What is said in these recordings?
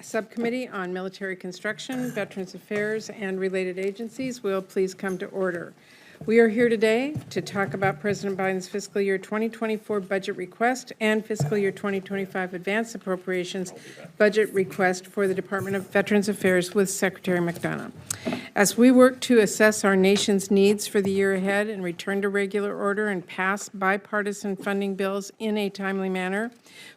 Subcommittee on Military Construction, Veterans Affairs, and related agencies will please come to order. We are here today to talk about President Biden's fiscal year 2024 budget request and fiscal year 2025 advance appropriations budget request for the Department of Veterans Affairs with Secretary McDonough. As we work to assess our nation's needs for the year ahead and return to regular order and pass bipartisan funding bills in a timely manner,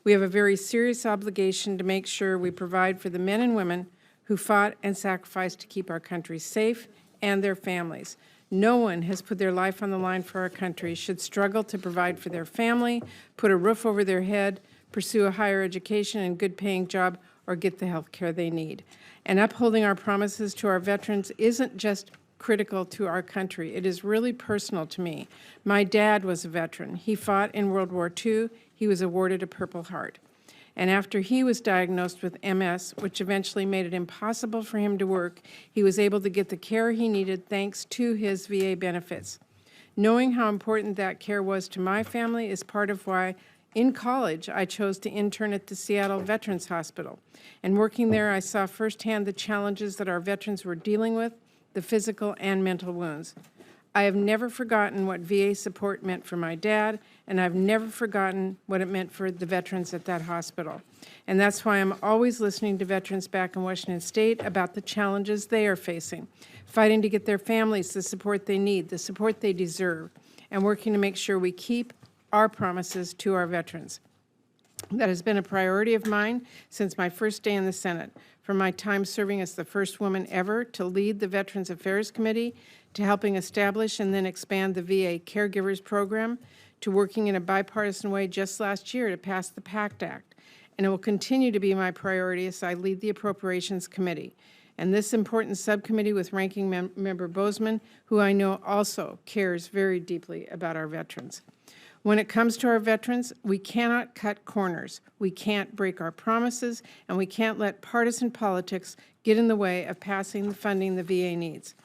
we have a very serious obligation to make sure we provide for the men and women who fought and sacrificed to keep our country safe and their families. No one has put their life on the line for our country, should struggle to provide for their family, put a roof over their head, pursue a higher education and good-paying job, or get the health care they need. And upholding our promises to our veterans isn't just critical to our country. It is really personal to me. My dad was a veteran. He fought in World War II. He was awarded a Purple Heart. And after he was diagnosed with MS, which eventually made it impossible for him to work, he was able to get the care he needed thanks to his VA benefits. Knowing how important that care was to my family is part of why, in college, I chose to intern at the Seattle Veterans Hospital. And working there, I saw firsthand the challenges that our veterans were dealing with, the physical and mental wounds. I have never forgotten what VA support meant for my dad, and I've never forgotten what it meant for the veterans at that hospital. And that's why I'm always listening to veterans back in Washington State about the challenges they are facing, fighting to get their families the support they need, the support they deserve, and working to make sure we keep our promises to our veterans. That has been a priority of mine since my first day in the Senate, from my time serving as the first woman ever to lead the Veterans Affairs Committee, to helping establish and then expand the VA Caregivers Program, to working in a bipartisan way just last year to pass the PACT Act. And it will continue to be my priority as I lead the Appropriations Committee. And this important subcommittee with Ranking Member Bozeman, who I know also cares very deeply about our veterans. When it comes to our veterans, we cannot cut corners. We can't break our promises, and we can't let partisan politics get in the way of passing the funding the VA needs.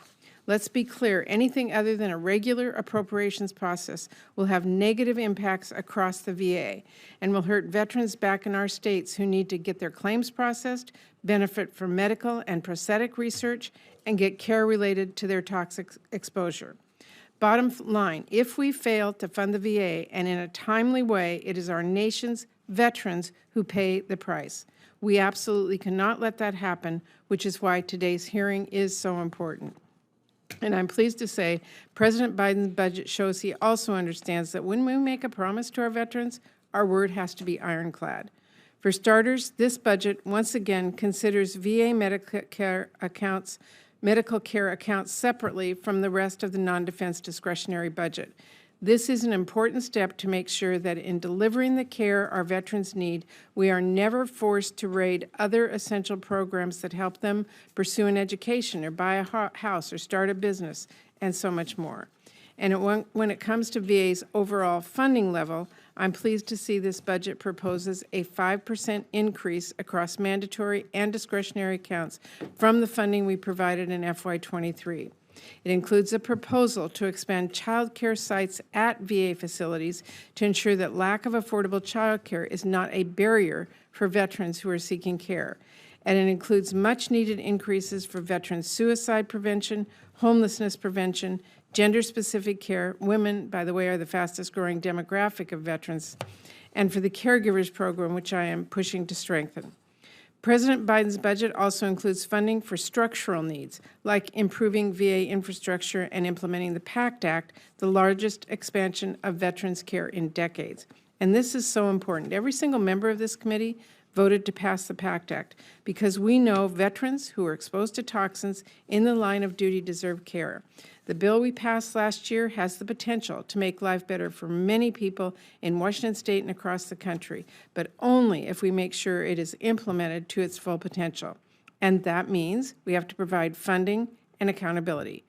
Let's be clear, anything other than a regular appropriations process will have negative impacts across the VA and will hurt veterans back in our states who need to get their claims processed, benefit from medical and prosthetic research, and get care related to their toxic exposure. Bottom line, if we fail to fund the VA and in a timely way, it is our nation's veterans who pay the price. We absolutely cannot let that happen, which is why today's hearing is so important. And I'm pleased to say President Biden's budget shows he also understands that when we make a promise to our veterans, our word has to be ironclad. For starters, this budget once again considers VA medical care accounts separately from the rest of the non-defense discretionary budget. This is an important step to make sure that in delivering the care our veterans need, we are never forced to raid other essential programs that help them pursue an education or buy a house or start a business, and so much more. And when it comes to VA's overall funding level, I'm pleased to see this budget proposes a 5% increase across mandatory and discretionary accounts from the funding we provided in FY23. It includes a proposal to expand child care sites at VA facilities to ensure that lack of affordable child care is not a barrier for veterans who are seeking care. And it includes much-needed increases for veteran suicide prevention, homelessness prevention, gender-specific care. Women, by the way, are the fastest-growing demographic of veterans, and for the Caregivers Program, which I am pushing to strengthen. President Biden's budget also includes funding for structural needs, like improving VA infrastructure and implementing the PACT Act, the largest expansion of veterans care in decades. And this is so important. Every single member of this committee voted to pass the PACT Act because we know veterans who are exposed to toxins in the line of duty deserve care. The bill we passed last year has the potential to make life better for many people in Washington State and across the country, but only if we make sure it is implemented to its full potential. And that means we have to provide funding and accountability.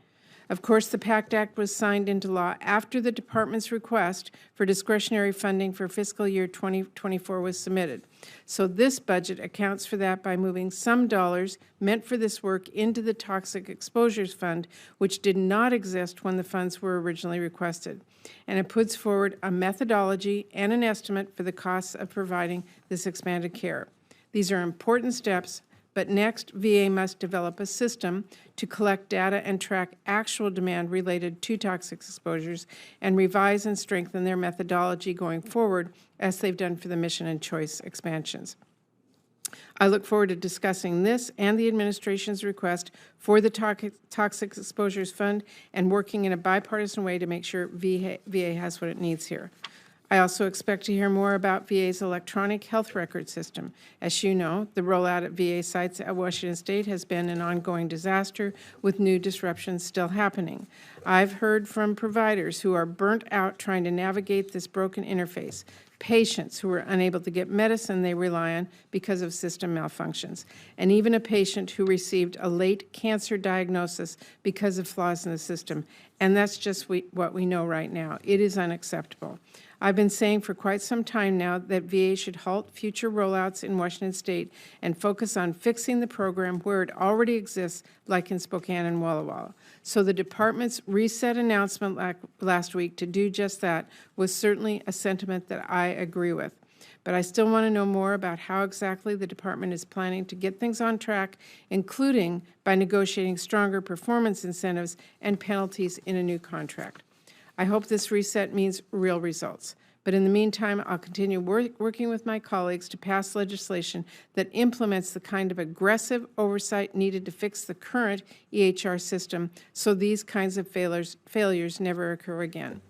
Of course, the PACT Act was signed into law after the Department's request for discretionary funding for fiscal year 2024 was submitted. So this budget accounts for that by moving some dollars meant for this work into the Toxic Exposures Fund, which did not exist when the funds were originally requested. And it puts forward a methodology and an estimate for the costs of providing this expanded care. These are important steps, But next, VA must develop a system to collect data and track actual demand related to toxic exposures and revise and strengthen their methodology going forward, as they've done for the mission and choice expansions. I look forward to discussing this and the administration's request for the Toxic Exposures Fund and working in a bipartisan way to make sure VA has what it needs here. I also expect to hear more about VA's electronic health record system. As you know, the rollout at VA sites at Washington State has been an ongoing disaster, with new disruptions still happening. I've heard from providers who are burnt out trying to navigate this broken interface, patients who are unable to get medicine they rely on because of system malfunctions, and even a patient who received a late cancer diagnosis because of flaws in the system. And that's just what we know right now. It is unacceptable. I've been saying for quite some time now that VA should halt future rollouts in Washington State and focus on fixing the program where it already exists, like in Spokane and Walla Walla. So the department's reset announcement last week to do just that was certainly a sentiment that I agree with. But I still want to know more about how exactly the department is planning to get things on track, including by negotiating stronger performance incentives and penalties in a new contract. I hope this reset means real results. But in the meantime, I'll continue working with my colleagues to pass legislation that implements the kind of aggressive oversight needed to fix the current EHR system so these kinds of failures never occur again.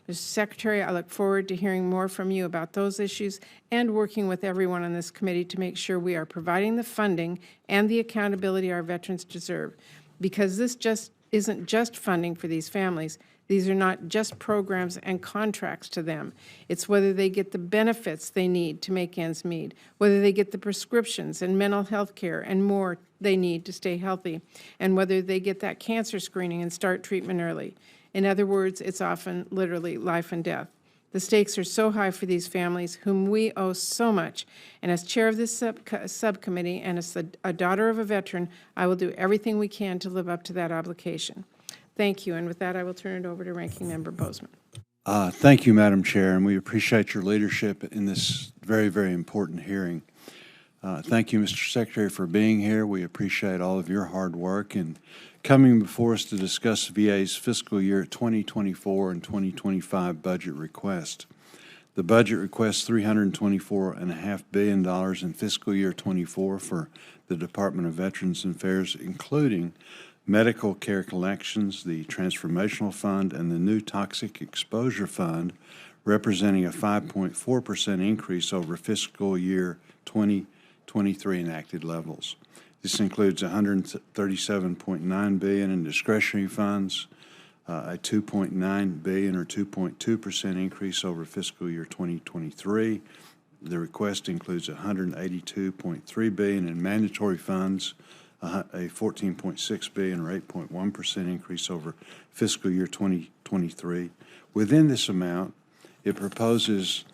Mr. Secretary, I look forward to hearing more from you about those issues and working with everyone on this committee to make sure we are providing the funding and the accountability our veterans deserve. Because this just isn't just funding for these families. These are not just programs and contracts to them. It's whether they get the benefits they need to make ends meet, whether they get the prescriptions and mental health care and more they need to stay healthy, and whether they get that cancer screening and start treatment early. In other words, it's often literally life and death. The stakes are so high for these families, whom we owe so much. And as chair of this subcommittee and as a daughter of a veteran, I will do everything we can to live up to that obligation. Thank you. And with that, I will turn it over to Ranking Member Bozeman. Thank you, Madam Chair, and we appreciate your leadership in this very, very important hearing. Thank you, Mr. Secretary, for being here. We appreciate all of your hard work and coming before us to discuss VA's fiscal year 2024 and 2025 budget request. The budget requests $324.5 billion in fiscal year 24 for the Department of Veterans Affairs, including medical care collections, the Transformational Fund, and the new Toxic Exposure Fund, representing a 5.4% increase over fiscal year 2023 enacted levels. This includes $137.9 billion in discretionary funds, a $2.9 billion or 2.2% increase over fiscal year 2023. The request includes $182.3 billion in mandatory funds, a $14.6 billion or 8.1% increase over fiscal year 2023. Within this amount, it proposes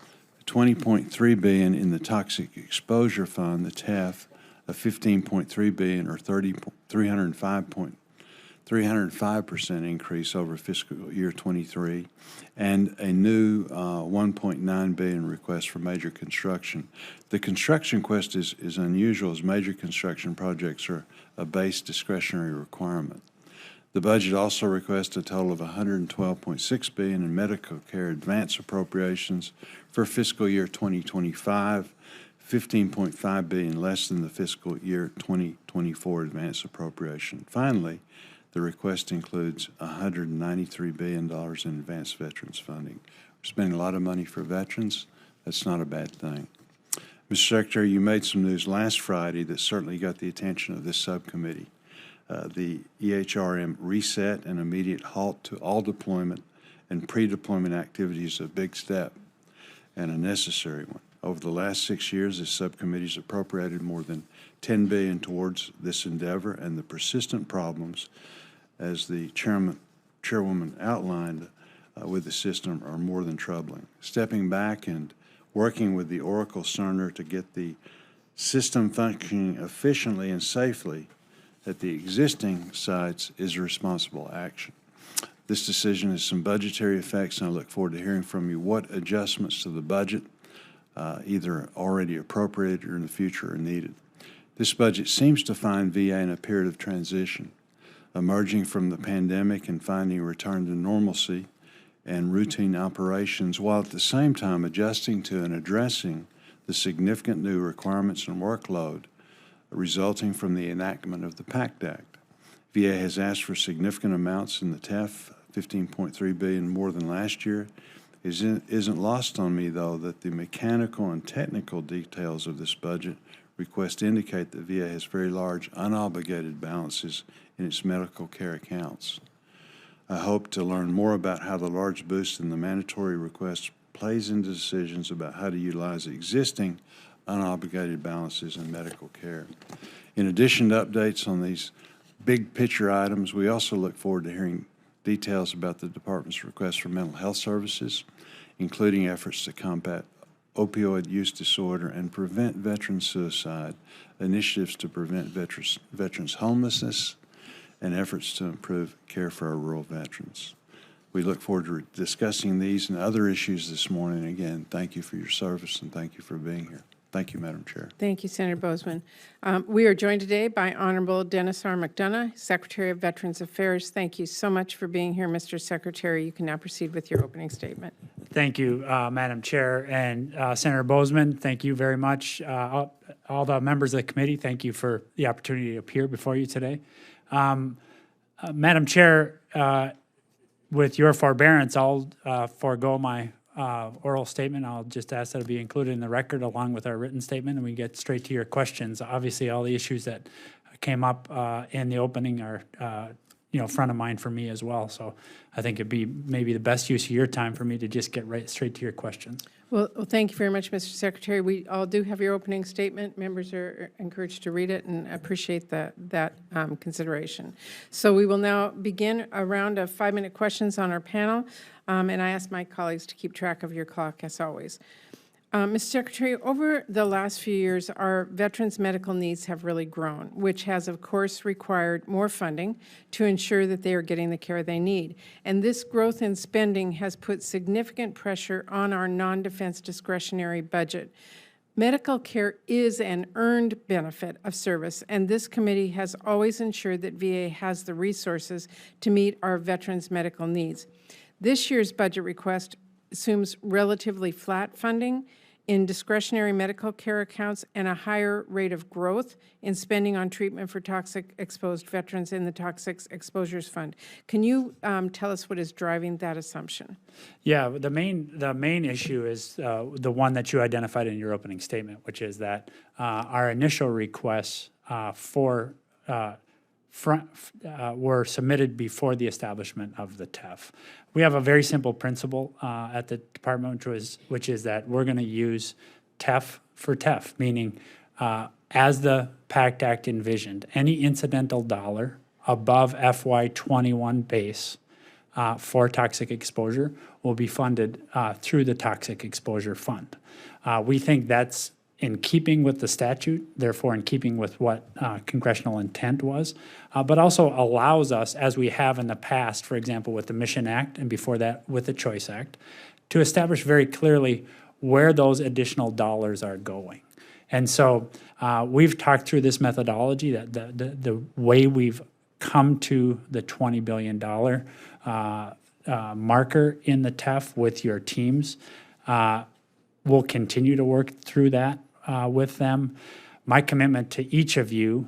$20.3 billion in the Toxic Exposure Fund, the TEF, a $15.3 billion or 305% increase over fiscal year 23, and a new $1.9 billion request for major construction. The construction request is unusual, as major construction projects are a base discretionary requirement. The budget also requests a total of $112.6 billion in medical care advance appropriations for fiscal year 2025, $15.5 billion less than the fiscal year 2024 advance appropriation. Finally, the request includes $193 billion in advanced veterans funding. We're spending a lot of money for veterans. That's not a bad thing. Mr. Secretary, you made some news last Friday that certainly got the attention of this subcommittee. The EHRM reset and immediate halt to all deployment and pre-deployment activities is a big step and a necessary one. Over the last 6 years, this subcommittee has appropriated more than $10 billion towards this endeavor, and the persistent problems, as the chairwoman outlined with the system, are more than troubling. Stepping back and working with the Oracle Cerner to get the system functioning efficiently and safely at the existing sites is responsible action. This decision has some budgetary effects, and I look forward to hearing from you what adjustments to the budget, either already appropriated or in the future, are needed. This budget seems to find VA in a period of transition, emerging from the pandemic and finding a return to normalcy and routine operations, while at the same time adjusting to and addressing the significant new requirements and workload resulting from the enactment of the PACT Act. VA has asked for significant amounts in the TEF, $15.3 billion more than last year. It isn't lost on me, though, that the mechanical and technical details of this budget request indicate that VA has very large unobligated balances in its medical care accounts. I hope to learn more about how the large boost in the mandatory request plays into decisions about how to utilize existing unobligated balances in medical care. In addition to updates on these big picture items, we also look forward to hearing details about the Department's request for mental health services, including efforts to combat opioid use disorder and prevent veteran suicide, initiatives to prevent veterans homelessness, and efforts to improve care for our rural veterans. We look forward to discussing these and other issues this morning. Again, thank you for your service and thank you for being here. Thank you, Madam Chair. Thank you, Senator Bozeman. We are joined today by Honorable Denis R. McDonough, Secretary of Veterans Affairs. Thank you so much for being here, Mr. Secretary. You can now proceed with your opening statement. Thank you, Madam Chair. And Senator Bozeman, thank you very much. All the members of the committee, thank you for the opportunity to appear before you today. Madam Chair, with your forbearance, I'll forego my oral statement. I'll just ask that it be included in the record along with our written statement, and we get straight to your questions. Obviously, all the issues that came up in the opening are, front of mind for me as well. So I think it'd be maybe the best use of your time for me to just get right straight to your questions. Well, thank you very much, Mr. Secretary. We all do have your opening statement. Members are encouraged to read it and appreciate that consideration. So we will now begin a round of 5-minute questions on our panel, and I ask my colleagues to keep track of your clock, as always. Mr. Secretary, over the last few years, our veterans' medical needs have really grown, which has, of course, required more funding to ensure that they are getting the care they need. And this growth in spending has put significant pressure on our non-defense discretionary budget. Medical care is an earned benefit of service, and this committee has always ensured that VA has the resources to meet our veterans' medical needs. This year's budget request assumes relatively flat funding in discretionary medical care accounts and a higher rate of growth in spending on treatment for toxic exposed veterans in the Toxic Exposures Fund. Can you tell us what is driving that assumption? Yeah, the main issue is the one that you identified in your opening statement, which is that our initial requests were submitted before the establishment of the TEF. We have a very simple principle at the department, which is that we're going to use TEF for TEF, meaning as the PACT Act envisioned, any incidental dollar above FY21 base for toxic exposure will be funded through the Toxic Exposure Fund. We think that's in keeping with the statute, therefore in keeping with what congressional intent was, but also allows us, as we have in the past, for example, with the Mission Act and before that with the Choice Act, to establish very clearly where those additional dollars are going. And so we've talked through this methodology, that the way we've come to the $20 billion marker in the TEF with your teams. We'll continue to work through that with them. My commitment to each of you,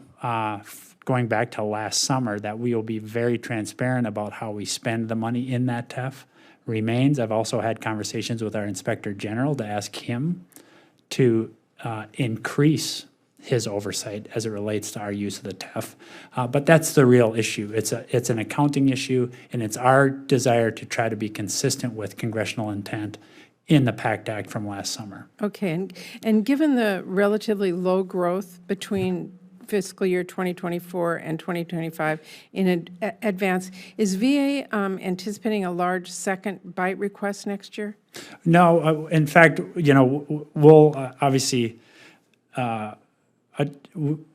going back to last summer, that we will be very transparent about how we spend the money in that TEF remains. I've also had conversations with our Inspector General to ask him to increase his oversight as it relates to our use of the TEF. But that's the real issue. It's an accounting issue, and it's our desire to try to be consistent with congressional intent in the PACT Act from last summer. Okay, and given the relatively low growth between fiscal year 2024 and 2025 in advance, is VA anticipating a large second bite request next year? No, in fact, we'll obviously,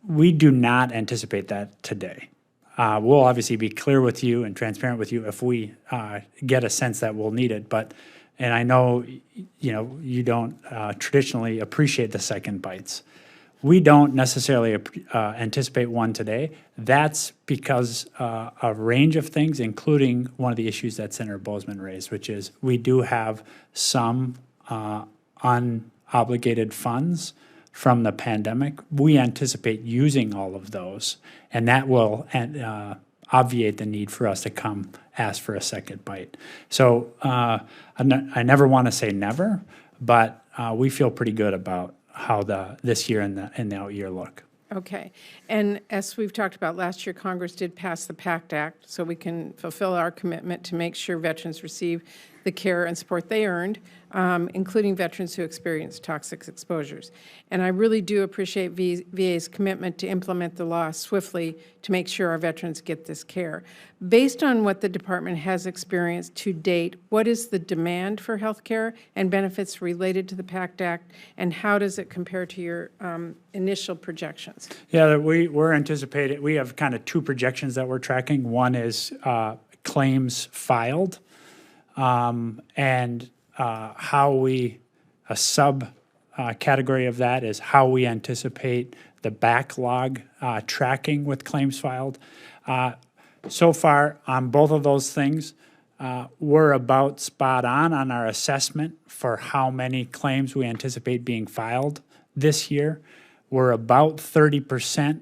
we do not anticipate that today. We'll obviously be clear with you and transparent with you if we get a sense that we'll need it, and I know, you don't traditionally appreciate the second bites. We don't necessarily anticipate one today. That's because a range of things, including one of the issues that Senator Bozeman raised, which is we do have some unobligated funds from the pandemic. We anticipate using all of those, and that will obviate the need for us to come ask for a second bite. So I never want to say never, but we feel pretty good about how this year and the out year look. Okay. And as we've talked about, last year Congress did pass the PACT Act, so we can fulfill our commitment to make sure veterans receive the care and support they earned, including veterans who experience toxic exposures. And I really do appreciate VA's commitment to implement the law swiftly to make sure our veterans get this care. Based on what the department has experienced to date, what is the demand for health care and benefits related to the PACT Act, and how does it compare to your initial projections? Yeah, we're anticipating, we have kind of two projections that we're tracking. One is claims filed, and how a sub category of that is how we anticipate the backlog tracking with claims filed. So far, on both of those things, we're about spot on our assessment for how many claims we anticipate being filed this year. We're about 30%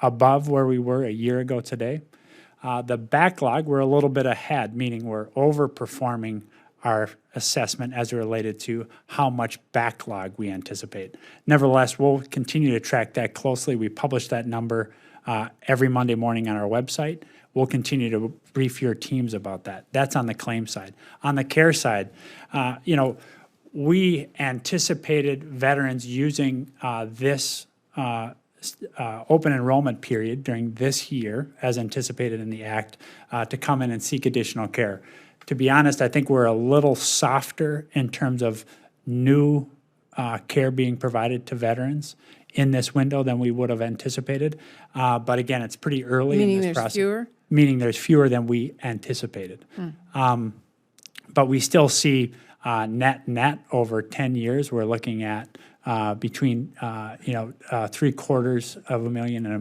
above where we were a year ago today. The backlog, we're a little bit ahead, meaning we're overperforming our assessment as related to how much backlog we anticipate. Nevertheless, we'll continue to track that closely. We publish that number every Monday morning on our website. We'll continue to brief your teams about that. That's on the claim side. On the care side, we anticipated veterans using this open enrollment period during this year, as anticipated in the Act, to come in and seek additional care. To be honest, I think we're a little softer in terms of new care being provided to veterans in this window than we would have anticipated. But again, it's pretty early in this process. Meaning there's fewer? Meaning there's fewer than we anticipated. But we still see net over 10 years, we're looking at between 750,000 and 1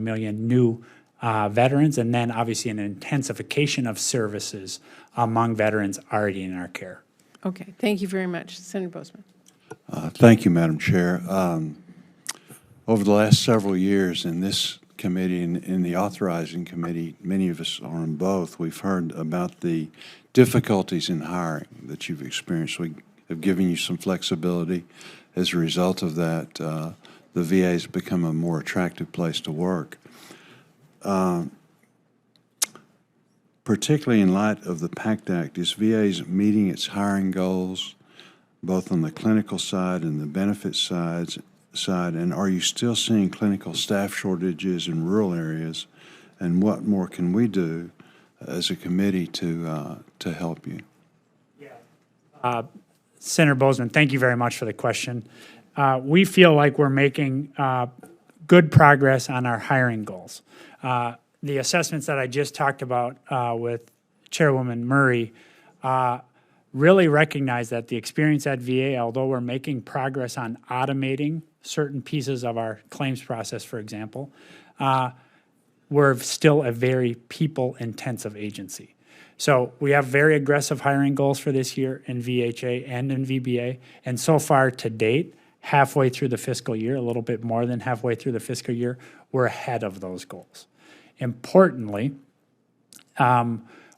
million new veterans, and then obviously an intensification of services among veterans already in our care. Okay, thank you very much. Senator Bozeman. Thank you, Madam Chair. Over the last several years in this committee and in the authorizing committee, many of us are on both, we've heard about the difficulties in hiring that you've experienced. We have given you some flexibility. As a result of that, the VA has become a more attractive place to work. Particularly in light of the PACT Act, is VA meeting its hiring goals, both on the clinical side and the benefits side, and are you still seeing clinical staff shortages in rural areas, and what more can we do as a committee to help you? Senator Bozeman, thank you very much for the question. We feel like we're making good progress on our hiring goals. The assessments that I just talked about with Chairwoman Murray really recognize that the experience at VA, although we're making progress on automating certain pieces of our claims process, for example, we're still a very people-intensive agency. So we have very aggressive hiring goals for this year in VHA and in VBA, and so far to date, halfway through the fiscal year, a little bit more than halfway through the fiscal year, we're ahead of those goals. Importantly,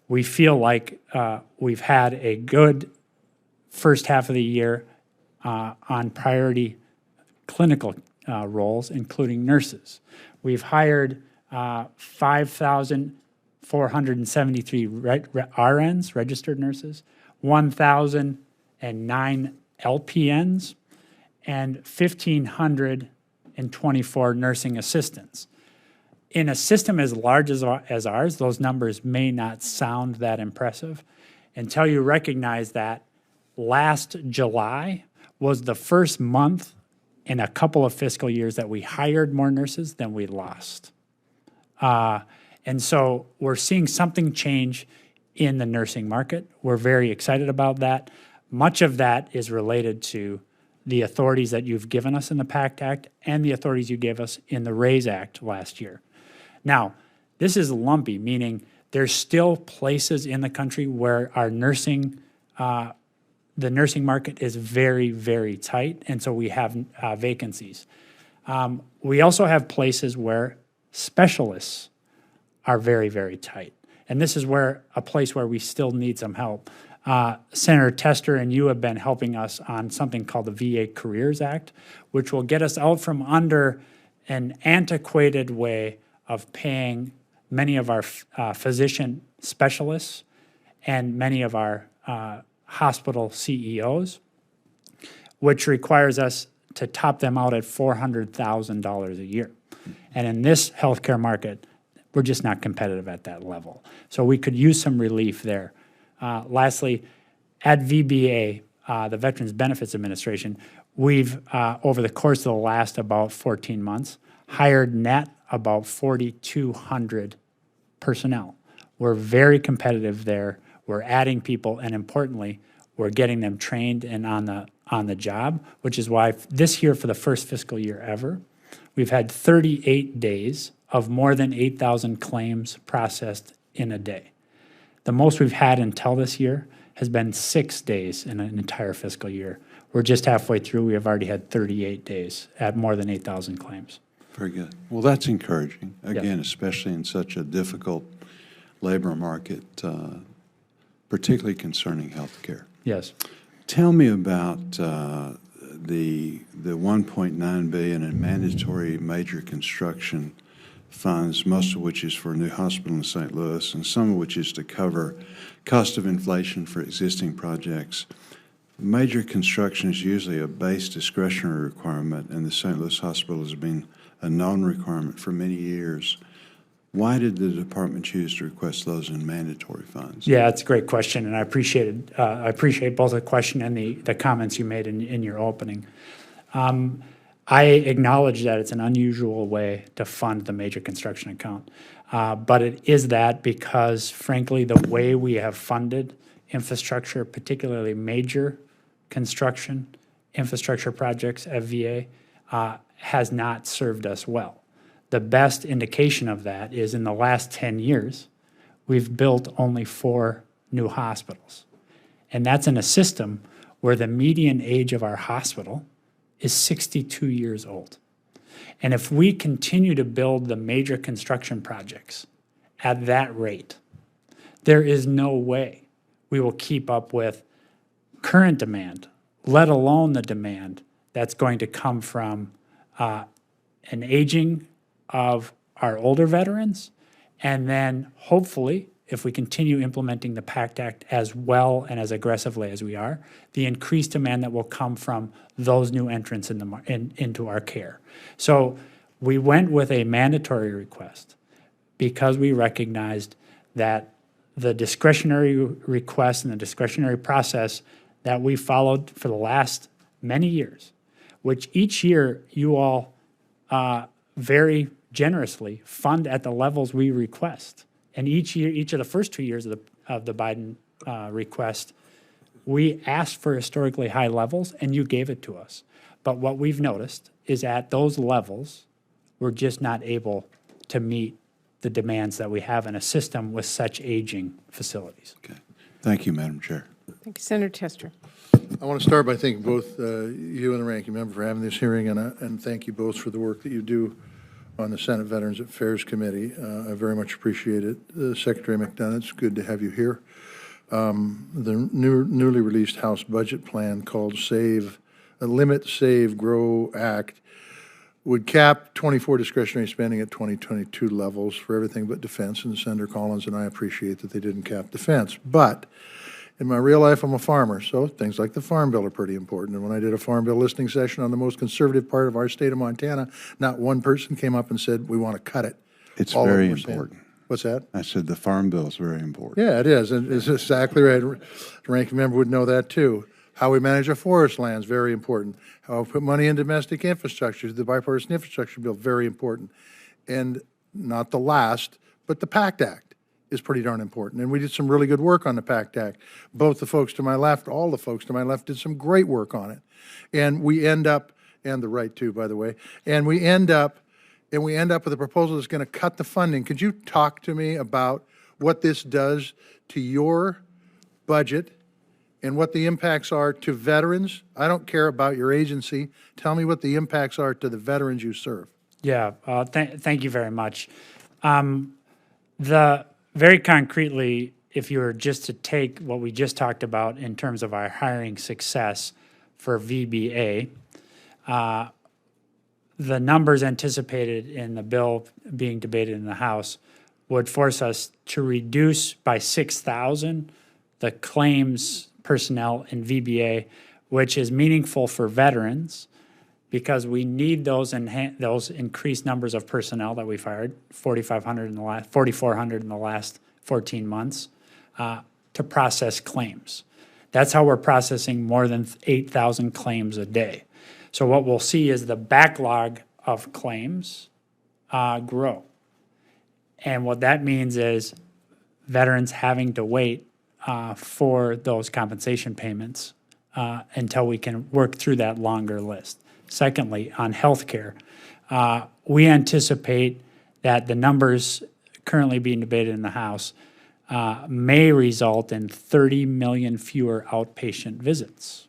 we feel like we've had a good first half of the year on priority clinical roles, including nurses. We've hired 5,473 RNs, registered nurses, 1,009 LPNs, and 1,524 nursing assistants. In a system as large as ours, those numbers may not sound that impressive until you recognize that last July was the first month in a couple of fiscal years that we hired more nurses than we lost. And so we're seeing something change in the nursing market. We're very excited about that. Much of that is related to the authorities that you've given us in the PACT Act and the authorities you gave us in the RAISE Act last year. Now, this is lumpy, meaning there's still places in the country where our nursing, the nursing market is very, very tight, and so we have vacancies. We also have places where specialists are very, very tight. And this is where a place where we still need some help. Senator Tester and you have been helping us on something called the VA Careers Act, which will get us out from under an antiquated way of paying many of our physician specialists and many of our hospital CEOs, which requires us to top them out at $400,000 a year. And in this healthcare market, we're just not competitive at that level. So we could use some relief there. Lastly, at VBA, the Veterans Benefits Administration, we've, over the course of the last about 14 months, hired net about 4,200 personnel. We're very competitive there. We're adding people, and importantly, we're getting them trained and on the job, which is why this year, for the first fiscal year ever, we've had 38 days of more than 8,000 claims processed in a day. The most we've had until this year has been 6 days in an entire fiscal year. We're just halfway through. We have already had 38 days at more than 8,000 claims. Very good. Well, that's encouraging, again, especially in such a difficult labor market, particularly concerning health care. Yes. Tell me about the $1.9 billion in mandatory major construction funds, most of which is for a new hospital in St. Louis, and some of which is to cover cost of inflation for existing projects. Major construction is usually a base discretionary requirement, and the St. Louis Hospital has been a known requirement for many years. Why did the department choose to request those in mandatory funds? Yeah, it's a great question, and I appreciate both the question and the comments you made in your opening. I acknowledge that it's an unusual way to fund the major construction account, but it is that because, frankly, the way we have funded infrastructure, particularly major construction infrastructure projects at VA, has not served us well. The best indication of that is in the last 10 years, we've built only 4 new hospitals. And that's in a system where the median age of our hospital is 62 years old. And if we continue to build the major construction projects at that rate, there is no way we will keep up with current demand, let alone the demand that's going to come from an aging of our older veterans, and then hopefully, if we continue implementing the PACT Act as well and as aggressively as we are, the increased demand that will come from those new entrants into our care. So we went with a mandatory request because we recognized that the discretionary request and the discretionary process that we followed for the last many years, which each year you all very generously fund at the levels we request. And each year, each of the first 2 years of the Biden request, we asked for historically high levels, and you gave it to us. But what we've noticed is at those levels, we're just not able to meet the demands that we have in a system with such aging facilities. Okay. Thank you, Madam Chair. Thank you, Senator Tester. I want to start by thanking both you and the ranking member for having this hearing, and thank you both for the work that you do on the Senate Veterans Affairs Committee. I very much appreciate it. Secretary McDonough, it's good to have you here. The newly released House budget plan called Limit, Save, Grow Act would cap 24 discretionary spending at 2022 levels for everything but defense, and Senator Collins and I appreciate that they didn't cap defense. But in my real life, I'm a farmer, so things like the Farm Bill are pretty important. And when I did a Farm Bill listening session on the most conservative part of our state of Montana, not one person came up and said, we want to cut it. It's All very of them were important. saying, what's that? I said the Farm Bill is very important. Yeah, it is, and it's exactly right. The ranking member would know that too. How we manage our forest lands, very important. How we put money in domestic infrastructure, the bipartisan infrastructure bill, very important. And not the last, but the PACT Act is pretty darn important. And we did some really good work on the PACT Act. Both the folks to my left, all the folks to my left did some great work on it. And we end up, and the right too, by the way, and we end up with a proposal that's going to cut the funding. Could you talk to me about what this does to your budget and what the impacts are to veterans? I don't care about your agency. Tell me what the impacts are to the veterans you serve. Yeah, thank you very much. Very concretely, if you were just to take what we just talked about in terms of our hiring success for VBA, the numbers anticipated in the bill being debated in the House would force us to reduce by 6,000 the claims personnel in VBA, which is meaningful for veterans because we need those increased numbers of personnel that we've hired, 4,400 in the last 14 months, to process claims. That's how we're processing more than 8,000 claims a day. So what we'll see is the backlog of claims grow. And what that means is veterans having to wait for those compensation payments until we can work through that longer list. Secondly, on healthcare, we anticipate that the numbers currently being debated in the House may result in 30 million fewer outpatient visits.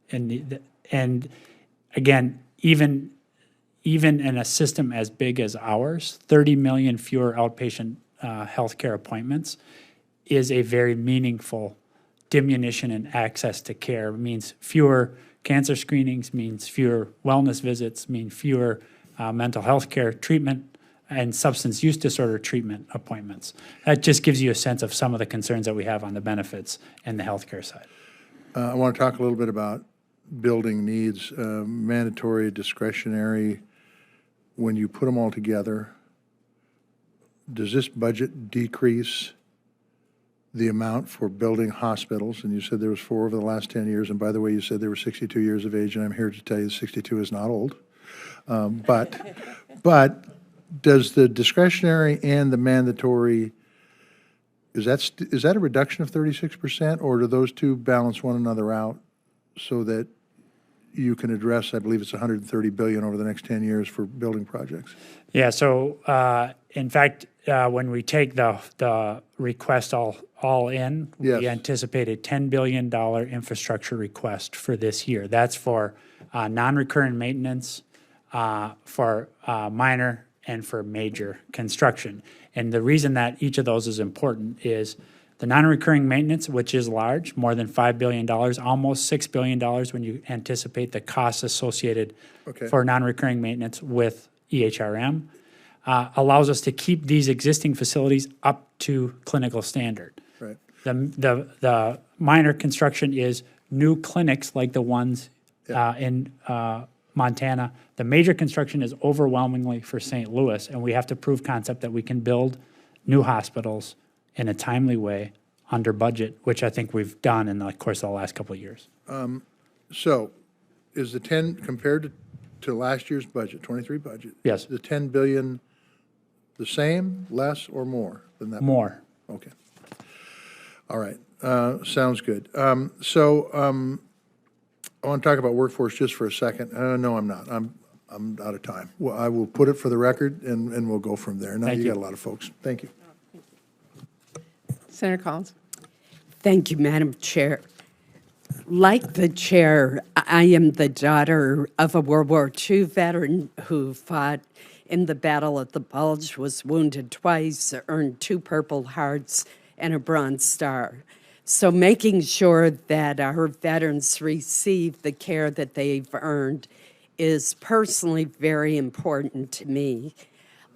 And again, even in a system as big as ours, 30 million fewer outpatient healthcare appointments is a very meaningful diminution in access to care. It means fewer cancer screenings, means fewer wellness visits, means fewer mental health care treatment and substance use disorder treatment appointments. That just gives you a sense of some of the concerns that we have on the benefits and the healthcare side. I want to talk a little bit about building needs, mandatory, discretionary. When you put them all together, does this budget decrease the amount for building hospitals? And you said there was 4 over the last 10 years. And by the way, you said they were 62 years of age, and I'm here to tell you 62 is not old. But does the discretionary and the mandatory, is that a reduction of 36%, or do those two balance one another out so that you can address, I believe it's $130 billion over the next 10 years for building projects? Yeah, so in fact, when we take the request all in, Yes. we anticipate a $10 billion infrastructure request for this year. That's for non-recurring maintenance, for minor and for major construction. And the reason that each of those is important is the non-recurring maintenance, which is large, more than $5 billion, almost $6 billion when you anticipate the costs associated for non-recurring maintenance with EHRM, allows us to keep these existing facilities up to clinical standard. Right. The minor construction is new clinics like the ones in Montana. The major construction is overwhelmingly for St. Louis, and we have to prove concept that we can build new hospitals in a timely way under budget, which I think we've done in the course of the last couple of years. So is the 10, compared to last year's budget, 23 budget? Yes. The 10 billion the same, less, or more than that? More. Okay. All right. Sounds good. I want to talk about workforce just for a second. No, I'm not. I'm out of time. Well, I will put it for the record, and we'll go from there. Now you got a lot of folks. Thank you. Senator Collins. Thank you, Madam Chair. Like the chair, I am the daughter of a World War II veteran who fought in the Battle of the Bulge, was wounded twice, earned 2 Purple Hearts and a Bronze Star. So making sure that our veterans receive the care that they've earned is personally very important to me.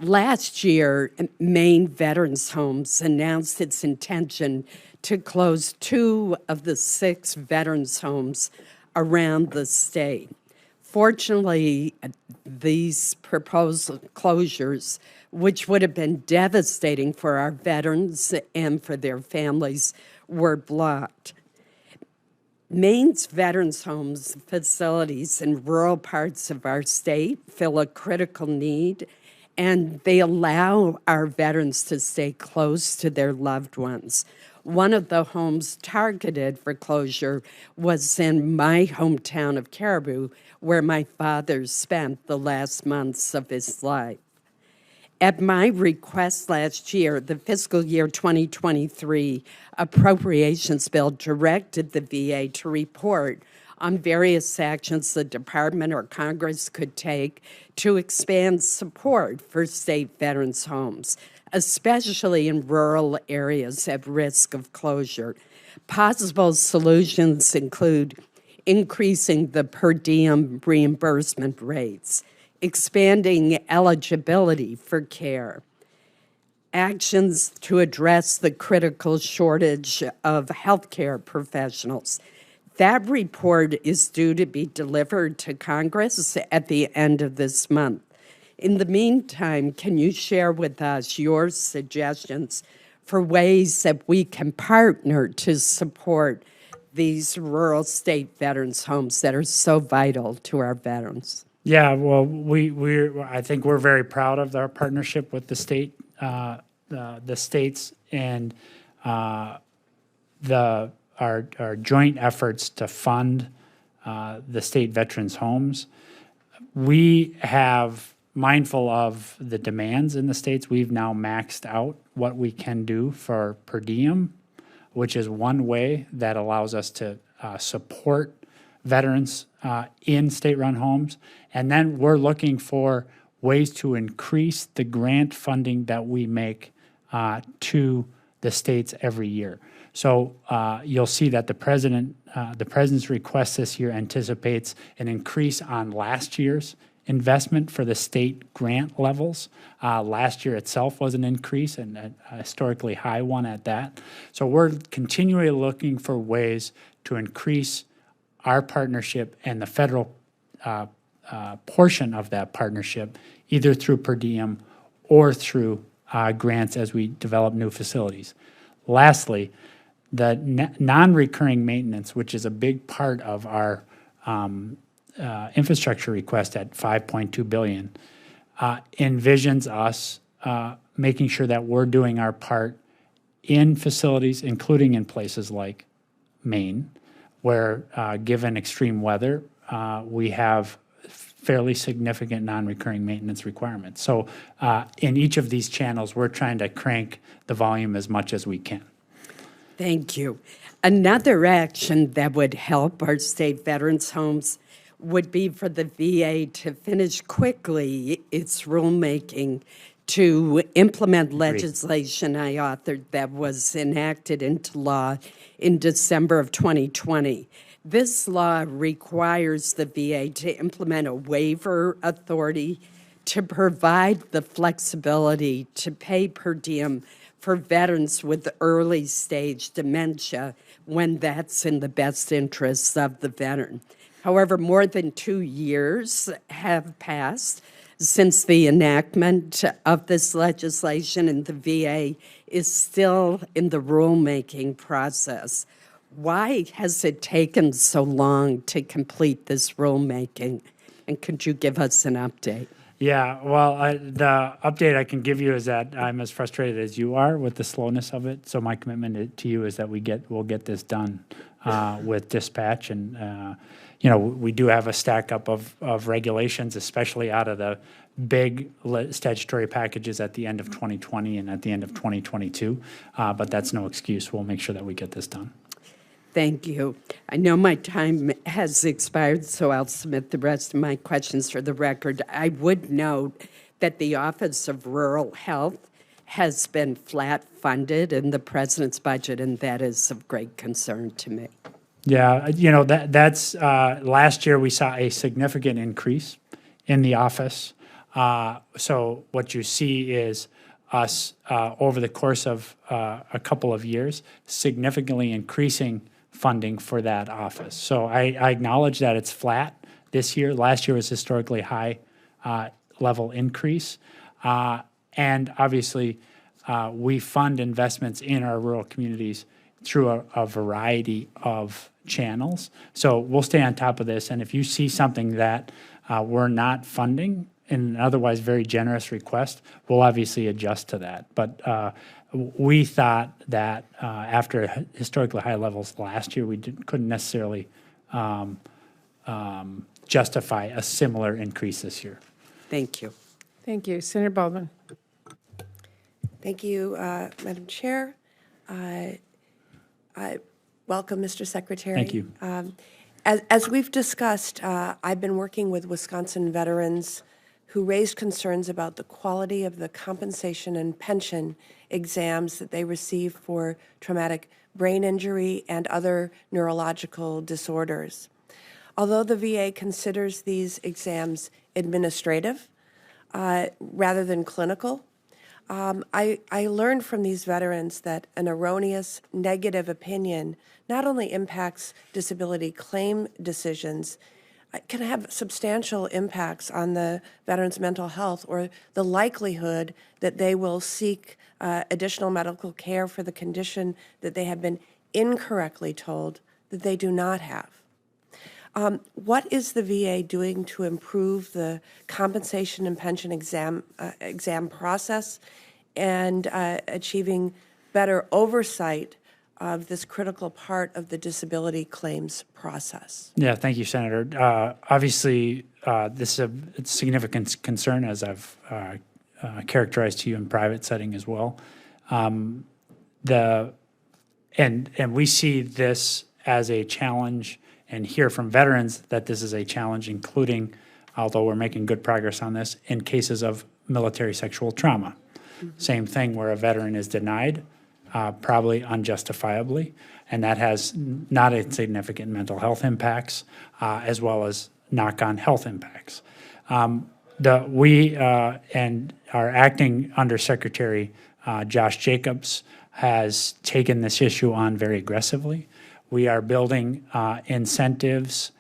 Last year, Maine Veterans Homes announced its intention to close 2 of the 6 veterans homes around the state. Fortunately, these proposed closures, which would have been devastating for our veterans and for their families, were blocked. Maine's veterans homes facilities in rural parts of our state fill a critical need and they allow our veterans to stay close to their loved ones. One of the homes targeted for closure was in my hometown of Caribou, where my father spent the last months of his life. At my request last year, the fiscal year 2023 Appropriations Bill directed the VA to report on various actions the Department or Congress could take to expand support for state veterans' homes, especially in rural areas at risk of closure. Possible solutions include increasing the per diem reimbursement rates, expanding eligibility for care, actions to address the critical shortage of healthcare professionals. That report is due to be delivered to Congress at the end of this month. In the meantime, can you share with us your suggestions for ways that we can partner to support these rural state veterans' homes that are so vital to our veterans? Yeah, well, I think we're very proud of our partnership with the states and our joint efforts to fund the state veterans' homes. We have, mindful of the demands in the states, we've now maxed out what we can do for per diem, which is one way that allows us to support veterans in state-run homes. And then we're looking for ways to increase the grant funding that we make to the states every year. So you'll see that the president's request this year anticipates an increase on last year's investment for the state grant levels. Last year itself was an increase, and a historically high one at that. So we're continually looking for ways to increase our partnership and the federal portion of that partnership, either through per diem or through grants as we develop new facilities. Lastly, the non-recurring maintenance, which is a big part of our infrastructure request at $5.2 billion, envisions us making sure that we're doing our part in facilities, including in places like Maine, where given extreme weather, we have fairly significant non-recurring maintenance requirements. So in each of these channels, we're trying to crank the volume as much as we can. Thank you. Another action that would help our state veterans' homes would be for the VA to finish quickly its rulemaking to implement legislation I authored that was enacted into law in December of 2020. This law requires the VA to implement a waiver authority to provide the flexibility to pay per diem for veterans with early stage dementia when that's in the best interests of the veteran. However, more than 2 years have passed since the enactment of this legislation, and the VA is still in the rulemaking process. Why has it taken so long to complete this rulemaking? And could you give us an update? Yeah, well, the update I can give you is that I'm as frustrated as you are with the slowness of it. So my commitment to you is that we'll get this done with dispatch. And we do have a stack up of regulations, especially out of the big statutory packages at the end of 2020 and at the end of 2022. But that's no excuse. We'll make sure that we get this done. Thank you. I know my time has expired, so I'll submit the rest of my questions for the record. I would note that the Office of Rural Health has been flat funded in the president's budget, and that is of great concern to me. Yeah, that's last year we saw a significant increase in the office. So what you see is us over the course of a couple of years significantly increasing funding for that office. So I acknowledge that it's flat this year. Last year was historically high level increase. And obviously, we fund investments in our rural communities through a variety of channels. So we'll stay on top of this. And if you see something that we're not funding in an otherwise very generous request, we'll obviously adjust to that. But we thought that after historically high levels last year, we couldn't necessarily justify a similar increase this year. Thank you. Thank you. Senator Baldwin. Thank you, Madam Chair. Welcome, Mr. Secretary. Thank you. As we've discussed, I've been working with Wisconsin veterans who raised concerns about the quality of the compensation and pension exams that they receive for traumatic brain injury and other neurological disorders. Although the VA considers these exams administrative rather than clinical, I learned from these veterans that an erroneous negative opinion not only impacts disability claim decisions, it can have substantial impacts on the veteran's mental health or the likelihood that they will seek additional medical care for the condition that they have been incorrectly told that they do not have. What is the VA doing to improve the compensation and pension exam process and achieving better oversight of this critical part of the disability claims process? Yeah, thank you, Senator. Obviously, this is a significant concern, as I've characterized to you in private setting as well. And we see this as a challenge and hear from veterans that this is a challenge, including, although we're making good progress on this, in cases of military sexual trauma. Same thing where a veteran is denied, probably unjustifiably, and that has not insignificant mental health impacts as well as knock-on health impacts. We and our acting Undersecretary Josh Jacobs has taken this issue on very aggressively. We are building incentives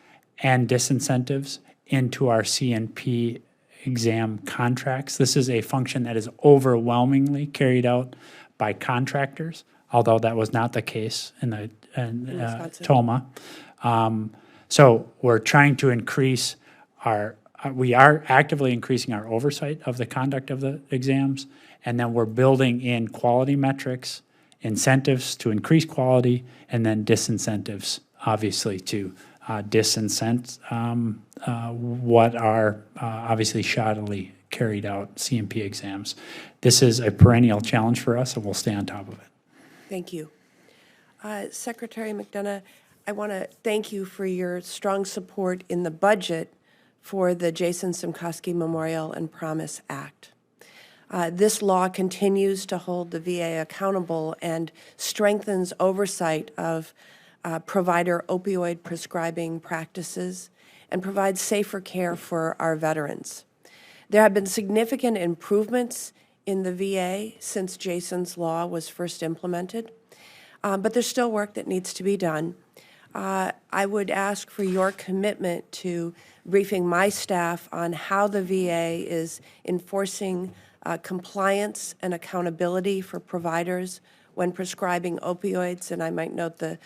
and disincentives into our CNP exam contracts. This is a function that is overwhelmingly carried out by contractors, although that was not the case in Toma. So we're trying to increase we are actively increasing our oversight of the conduct of the exams, and then we're building in quality metrics, incentives to increase quality, and then disincentives, obviously, to disincent what are obviously shoddily carried out CMP exams. This is a perennial challenge for us, and we'll stay on top of it. Thank you. Secretary McDonough, I want to thank you for your strong support in the budget for the Jason Simkoski Memorial and Promise Act. This law continues to hold the VA accountable and strengthens oversight of provider opioid prescribing practices and provides safer care for our veterans. There have been significant improvements in the VA since Jason's law was first implemented, but there's still work that needs to be done. I would ask for your commitment to briefing my staff on how the VA is enforcing compliance and accountability for providers when prescribing opioids, and I might note the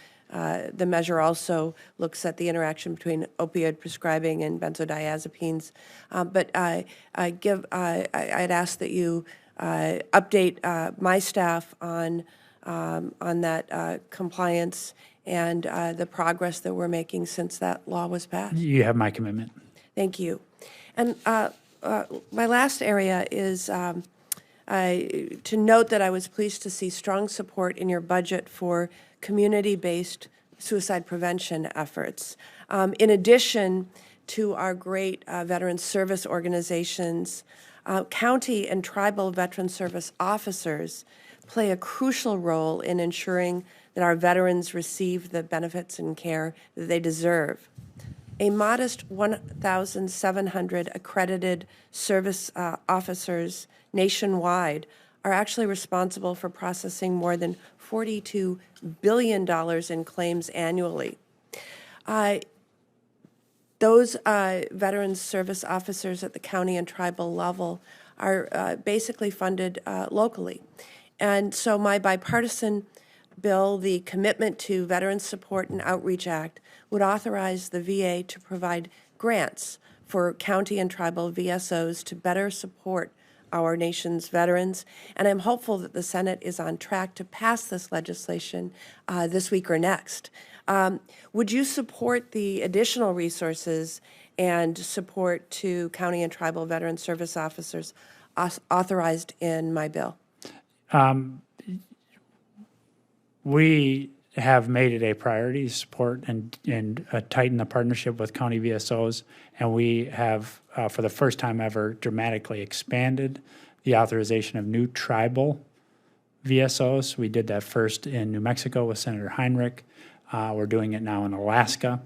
measure also looks at the interaction between opioid prescribing and benzodiazepines. But I'd ask that you update my staff on that compliance and the progress that we're making since that law was passed. You have my commitment. Thank you. And my last area is to note that I was pleased to see strong support in your budget for community-based suicide prevention efforts. In addition to our great veteran service organizations, county and tribal veteran service officers play a crucial role in ensuring that our veterans receive the benefits and care that they deserve. A modest 1,700 accredited service officers nationwide are actually responsible for processing more than $42 billion in claims annually. Those veterans service officers at the county and tribal level are basically funded locally. And so my bipartisan bill, the Commitment to Veterans Support and Outreach Act, would authorize the VA to provide grants for county and tribal VSOs to better support our nation's veterans, and I'm hopeful that the Senate is on track to pass this legislation this week or next. Would you support the additional resources and support to county and tribal veteran service officers authorized in my bill? We have made it a priority to support and tighten the partnership with county VSOs, and we have, for the first time ever, dramatically expanded the authorization of new tribal VSOs. We did that first in New Mexico with Senator Heinrich. We're doing it now in Alaska.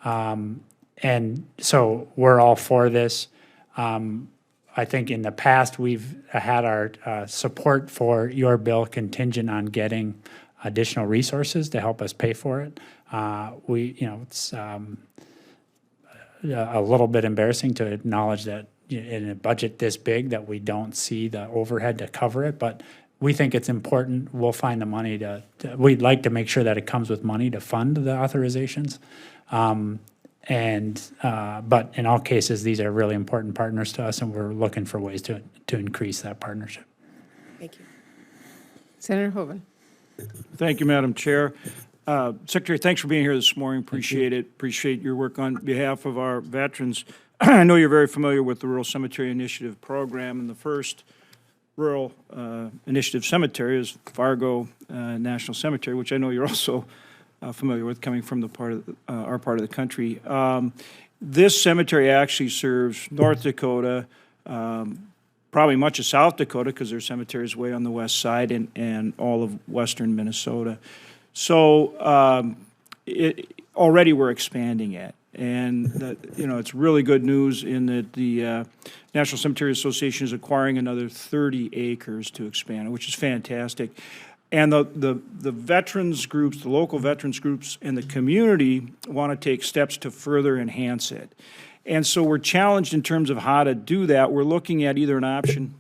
And so we're all for this. I think in the past, we've had our support for your bill contingent on getting additional resources to help us pay for it. It's a little bit embarrassing to acknowledge that in a budget this big that we don't see the overhead to cover it, but we think it's important. We'll find the money we'd like to make sure that it comes with money to fund the authorizations. But in all cases, these are really important partners to us, and we're looking for ways to increase that partnership. Thank you. Senator Hoeven. Thank you, Madam Chair. Secretary, thanks for being here this morning. Appreciate it. Appreciate your work on behalf of our veterans. I know you're very familiar with the Rural Cemetery Initiative program, and the first rural initiative cemetery is Fargo National Cemetery, which I know you're also familiar with, coming from the our part of the country. This cemetery actually serves North Dakota, probably much of South Dakota, because their cemetery is way on the west side, and all of western Minnesota. So already we're expanding it. And it's really good news in that the National Cemetery Association is acquiring another 30 acres to expand it, which is fantastic. And the veterans groups, the local veterans groups, and the community want to take steps to further enhance it. And so we're challenged in terms of how to do that. We're looking at either an option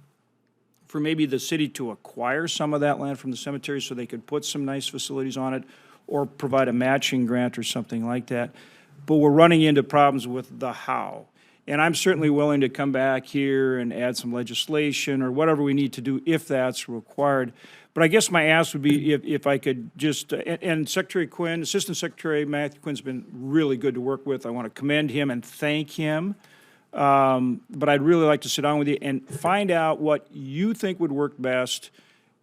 for maybe the city to acquire some of that land from the cemetery so they could put some nice facilities on it, or provide a matching grant or something like that. But we're running into problems with the how. And I'm certainly willing to come back here and add some legislation or whatever we need to do if that's required. But I guess my ask would be if I could just, and Secretary Quinn, Assistant Secretary Matthew Quinn's been really good to work with. I want to commend him and thank him. But I'd really like to sit down with you and find out what you think would work best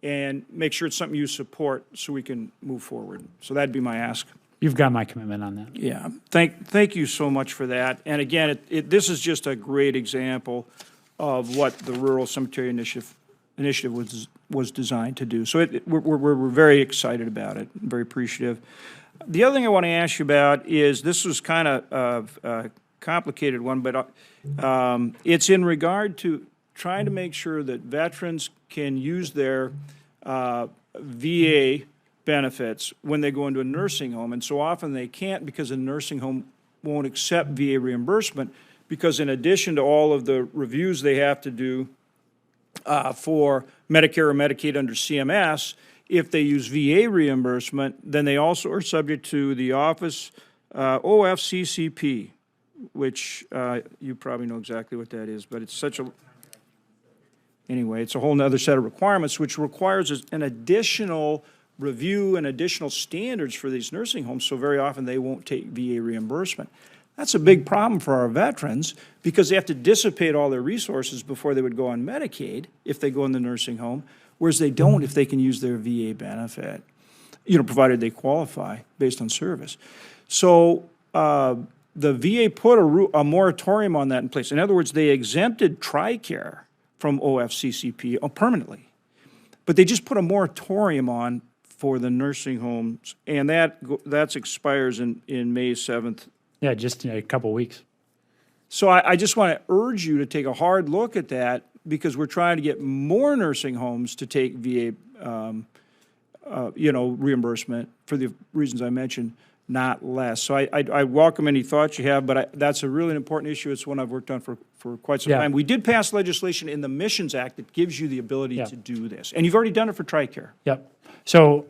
and make sure it's something you support so we can move forward. So that'd be my ask. You've got my commitment on that. Yeah, thank you so much for that. And again, this is just a great example of what the Rural Cemetery Initiative was designed to do. So we're very excited about it, very appreciative. The other thing I want to ask you about is, this was kind of a complicated one, but it's in regard to trying to make sure that veterans can use their VA benefits when they go into a nursing home. And so often they can't, because a nursing home won't accept VA reimbursement, because in addition to all of the reviews they have to do for Medicare or Medicaid under CMS, if they use VA reimbursement, then they also are subject to the Office OFCCP, which you probably know exactly what that is, but it's such a... Anyway, it's a whole other set of requirements, which requires an additional review and additional standards for these nursing homes, so very often they won't take VA reimbursement. That's a big problem for our veterans, because they have to dissipate all their resources before they would go on Medicaid if they go in the nursing home, whereas they don't if they can use their VA benefit, provided they qualify based on service. So the VA put a moratorium on that in place. In other words, they exempted TRICARE from OFCCP permanently, but they just put a moratorium on for the nursing homes, and that expires in May 7th. Yeah, just a couple weeks. So I just want to urge you to take a hard look at that, because we're trying to get more nursing homes to take VA, reimbursement for the reasons I mentioned, not less. So I welcome any thoughts you have, but that's a really important issue. It's one I've worked on for quite some time. We did pass legislation in the Missions Act that gives you the ability to do this, and you've already done it for TRICARE. Yep. So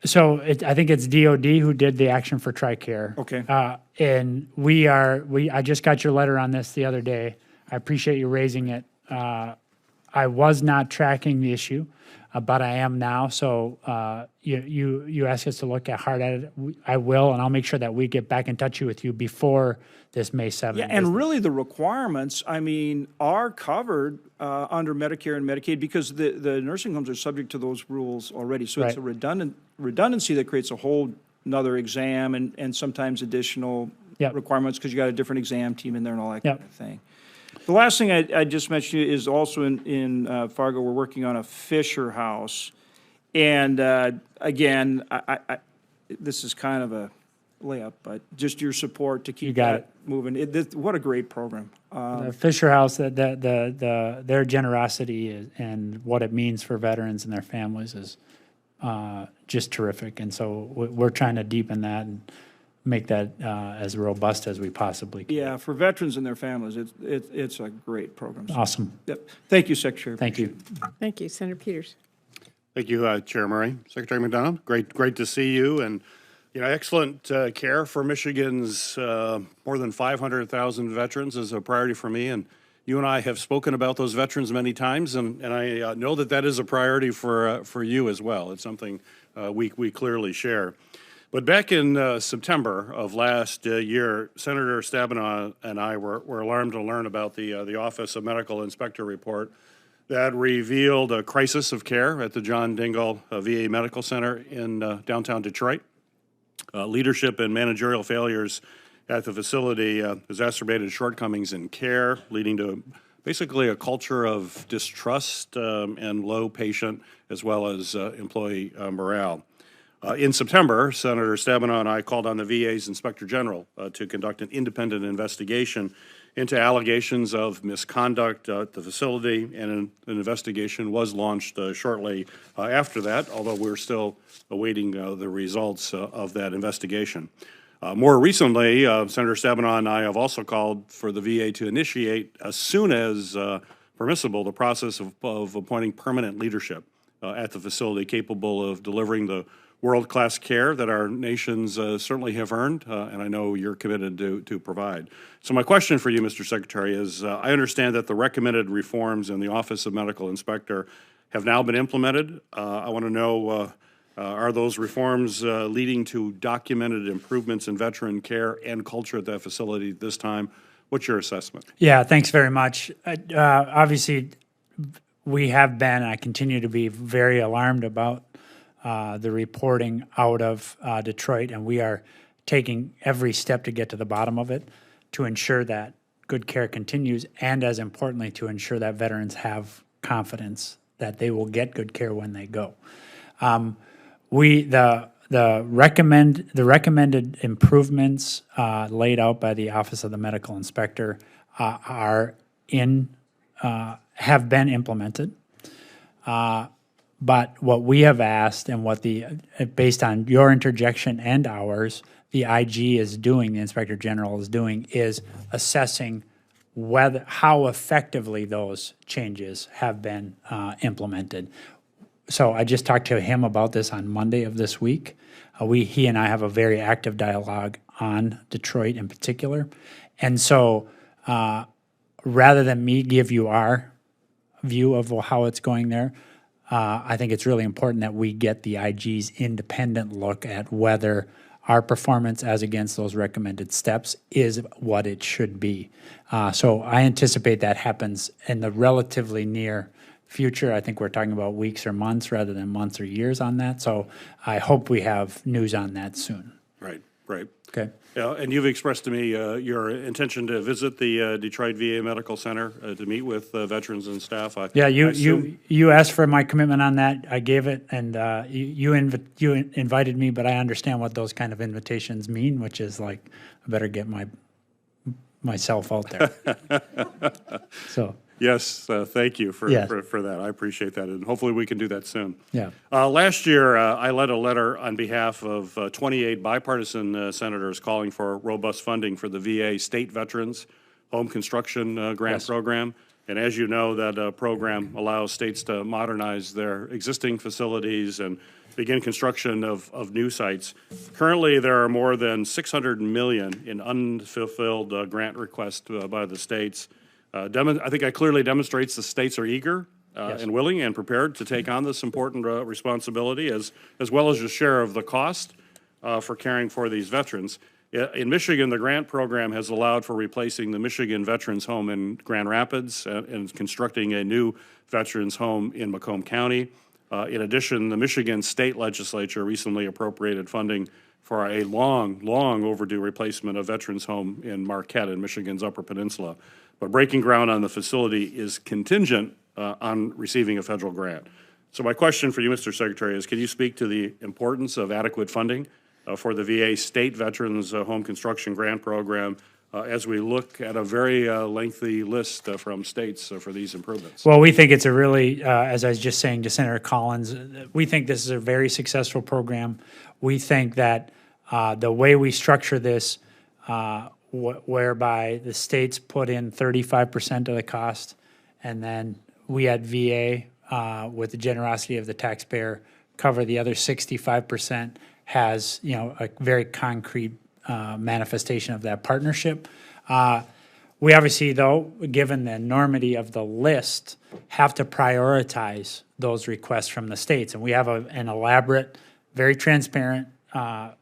I think it's DOD who did the action for TRICARE. Okay. And I just got your letter on this the other day. I appreciate you raising it. I was not tracking the issue, but I am now. So you asked us to look hard at it. I will, and I'll make sure that we get back in touch with you before this May 7th. Yeah, and really the requirements, I mean, are covered under Medicare and Medicaid because the nursing homes are subject to those rules already. So it's a redundancy that creates a whole another exam and sometimes additional requirements because you got a different exam team in there and all that kind of thing. The last thing I just mentioned is also in Fargo, we're working on a Fisher House. And again, this is kind of a layup, but just your support to keep that moving. What a great program. The Fisher House, their generosity and what it means for veterans and their families is just terrific. And so we're trying to deepen that and make that as robust as we possibly can. Yeah, for veterans and their families, it's a great program. Awesome. Yep. Thank you, Secretary. Thank you. Thank you. Senator Peters. Thank you, Chair Murray. Secretary McDonough, great to see you. And, excellent care for Michigan's more than 500,000 veterans is a priority for me. And you and I have spoken about those veterans many times, and I know that is a priority for you as well. It's something we clearly share. But back in September of last year, Senator Stabenow and I were alarmed to learn about the Office of Medical Inspector report that revealed a crisis of care at the John Dingell VA Medical Center in downtown Detroit. Leadership and managerial failures at the facility exacerbated shortcomings in care, leading to basically a culture of distrust and low patient as well as employee morale. In September, Senator Stabenow and I called on the VA's Inspector General to conduct an independent investigation into allegations of misconduct at the facility, and an investigation was launched shortly after that, although we're still awaiting the results of that investigation. More recently, Senator Stabenow and I have also called for the VA to initiate, as soon as permissible, the process of appointing permanent leadership at the facility capable of delivering the world-class care that our nations certainly have earned, and I know you're committed to provide. So my question for you, Mr. Secretary, is I understand that the recommended reforms in the Office of Medical Inspector have now been implemented. I want to know, are those reforms leading to documented improvements in veteran care and culture at that facility this time? What's your assessment? Yeah, thanks very much. Obviously, we have been, and I continue to be very alarmed about the reporting out of Detroit, and we are taking every step to get to the bottom of it to ensure that good care continues, and as importantly, to ensure that veterans have confidence that they will get good care when they go. The recommended improvements laid out by the Office of the Medical Inspector have been implemented. But what we have asked, and based on your interjection and ours, the IG is doing, the Inspector General is doing, is assessing how effectively those changes have been implemented. So I just talked to him about this on Monday of this week. He and I have a very active dialogue on Detroit in particular. And so rather than me give you our view of how it's going there, I think it's really important that we get the IG's independent look at whether our performance as against those recommended steps is what it should be. So I anticipate that happens in the relatively near future. I think we're talking about weeks or months rather than months or years on that. So I hope we have news on that soon. Right. Okay. Yeah, and you've expressed to me your intention to visit the Detroit VA Medical Center to meet with veterans and staff. You asked for my commitment on that. I gave it, and you invited me, but I understand what those kind of invitations mean, which is like I better get myself out there. So. Yes, thank you for Yes. for that. I appreciate that, and hopefully we can do that soon. Yeah. Last year, I led a letter on behalf of 28 bipartisan senators calling for robust funding for the VA State Veterans Home Construction Grant Program. And as you know, that program allows states to modernize their existing facilities and begin construction of new sites. Currently, there are more than 600 million in unfulfilled grant requests by the states. I think that clearly demonstrates the states are eager and willing and prepared to take on this important responsibility, as well as a share of the cost for caring for these veterans. In Michigan, the grant program has allowed for replacing the Michigan Veterans Home in Grand Rapids and constructing a new veterans home in Macomb County. In addition, the Michigan State Legislature recently appropriated funding for a long overdue replacement of veterans home in Marquette in Michigan's Upper Peninsula. But breaking ground on the facility is contingent on receiving a federal grant. So my question for you, Mr. Secretary, is can you speak to the importance of adequate funding for the VA State Veterans Home Construction Grant Program as we look at a very lengthy list from states for these improvements? Well, we think it's a really, as I was just saying to Senator Collins, we think this is a very successful program. We think that the way we structure this, whereby the states put in 35% of the cost, and then we at VA, with the generosity of the taxpayer, cover the other 65%, has, a very concrete manifestation of that partnership. We obviously, though, given the enormity of the list, have to prioritize those requests from the states. And we have an elaborate, very transparent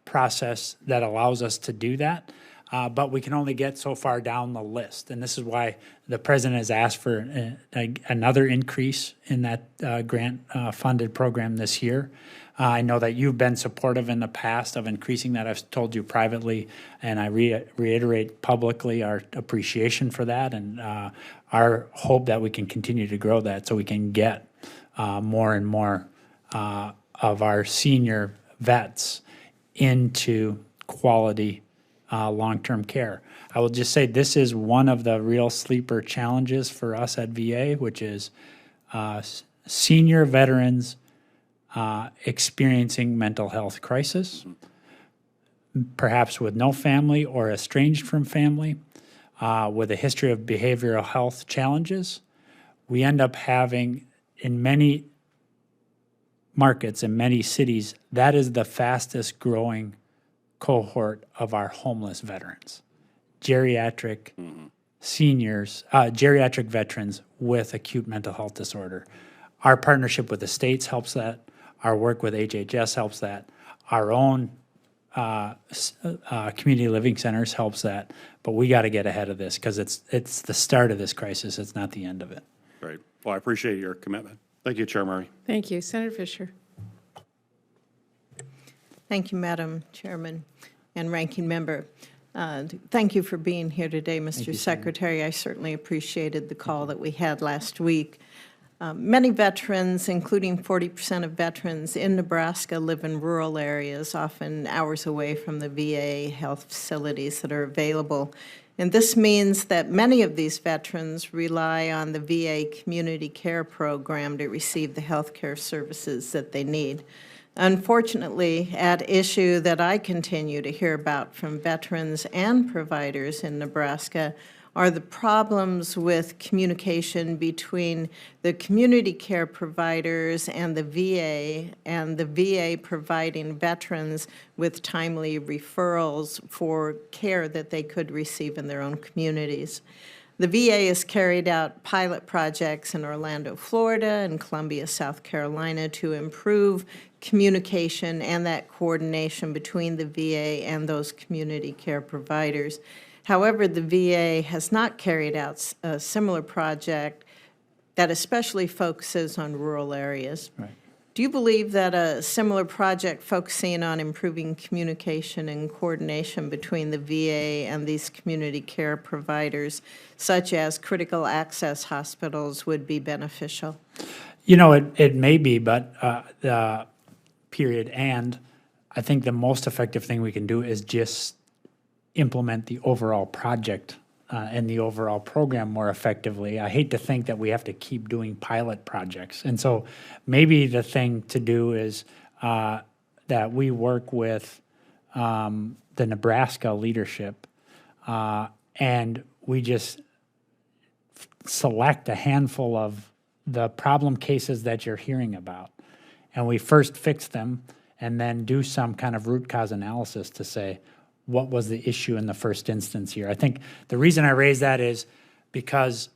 process that allows us to do that. But we can only get so far down the list. And this is why the president has asked for another increase in that grant-funded program this year. I know that you've been supportive in the past of increasing that. I've told you privately, and I reiterate publicly our appreciation for that and our hope that we can continue to grow that so we can get more and more of our senior vets into quality long-term care. I will just say this is one of the real sleeper challenges for us at VA, which is senior veterans experiencing mental health crisis, perhaps with no family or estranged from family, with a history of behavioral health challenges. We end up having, in many markets, in many cities, that is the fastest growing cohort of our homeless veterans, geriatric seniors, geriatric veterans with acute mental health disorder. Our partnership with the states helps that. Our work with HHS helps that. Our own community living centers helps that. But we got to get ahead of this because it's the start of this crisis. It's not the end of it. Great. Well, I appreciate your commitment. Thank you, Chair Murray. Thank you. Senator Fisher. Thank you, Madam Chairman and Ranking Member. Thank you for being here today, Mr. Secretary. I certainly appreciated the call that we had last week. Many veterans, including 40% of veterans in Nebraska, live in rural areas, often hours away from the VA health facilities that are available. And this means that many of these veterans rely on the VA community care program to receive the health care services that they need. Unfortunately, at issue that I continue to hear about from veterans and providers in Nebraska are the problems with communication between the community care providers and the VA providing veterans with timely referrals for care that they could receive in their own communities. The VA has carried out pilot projects in Orlando, Florida, and Columbia, South Carolina to improve communication and that coordination between the VA and those community care providers. However, the VA has not carried out a similar project that especially focuses on rural areas. Right. Do you believe that a similar project focusing on improving communication and coordination between the VA and these community care providers, such as critical access hospitals, would be beneficial? It may be, but period. And I think the most effective thing we can do is just implement the overall project and the overall program more effectively. I hate to think that we have to keep doing pilot projects. And so maybe the thing to do is that we work with the Nebraska leadership and we just select a handful of the problem cases that you're hearing about. And we first fix them and then do some kind of root cause analysis to say, what was the issue in the first instance here? I think the reason I raise that is because,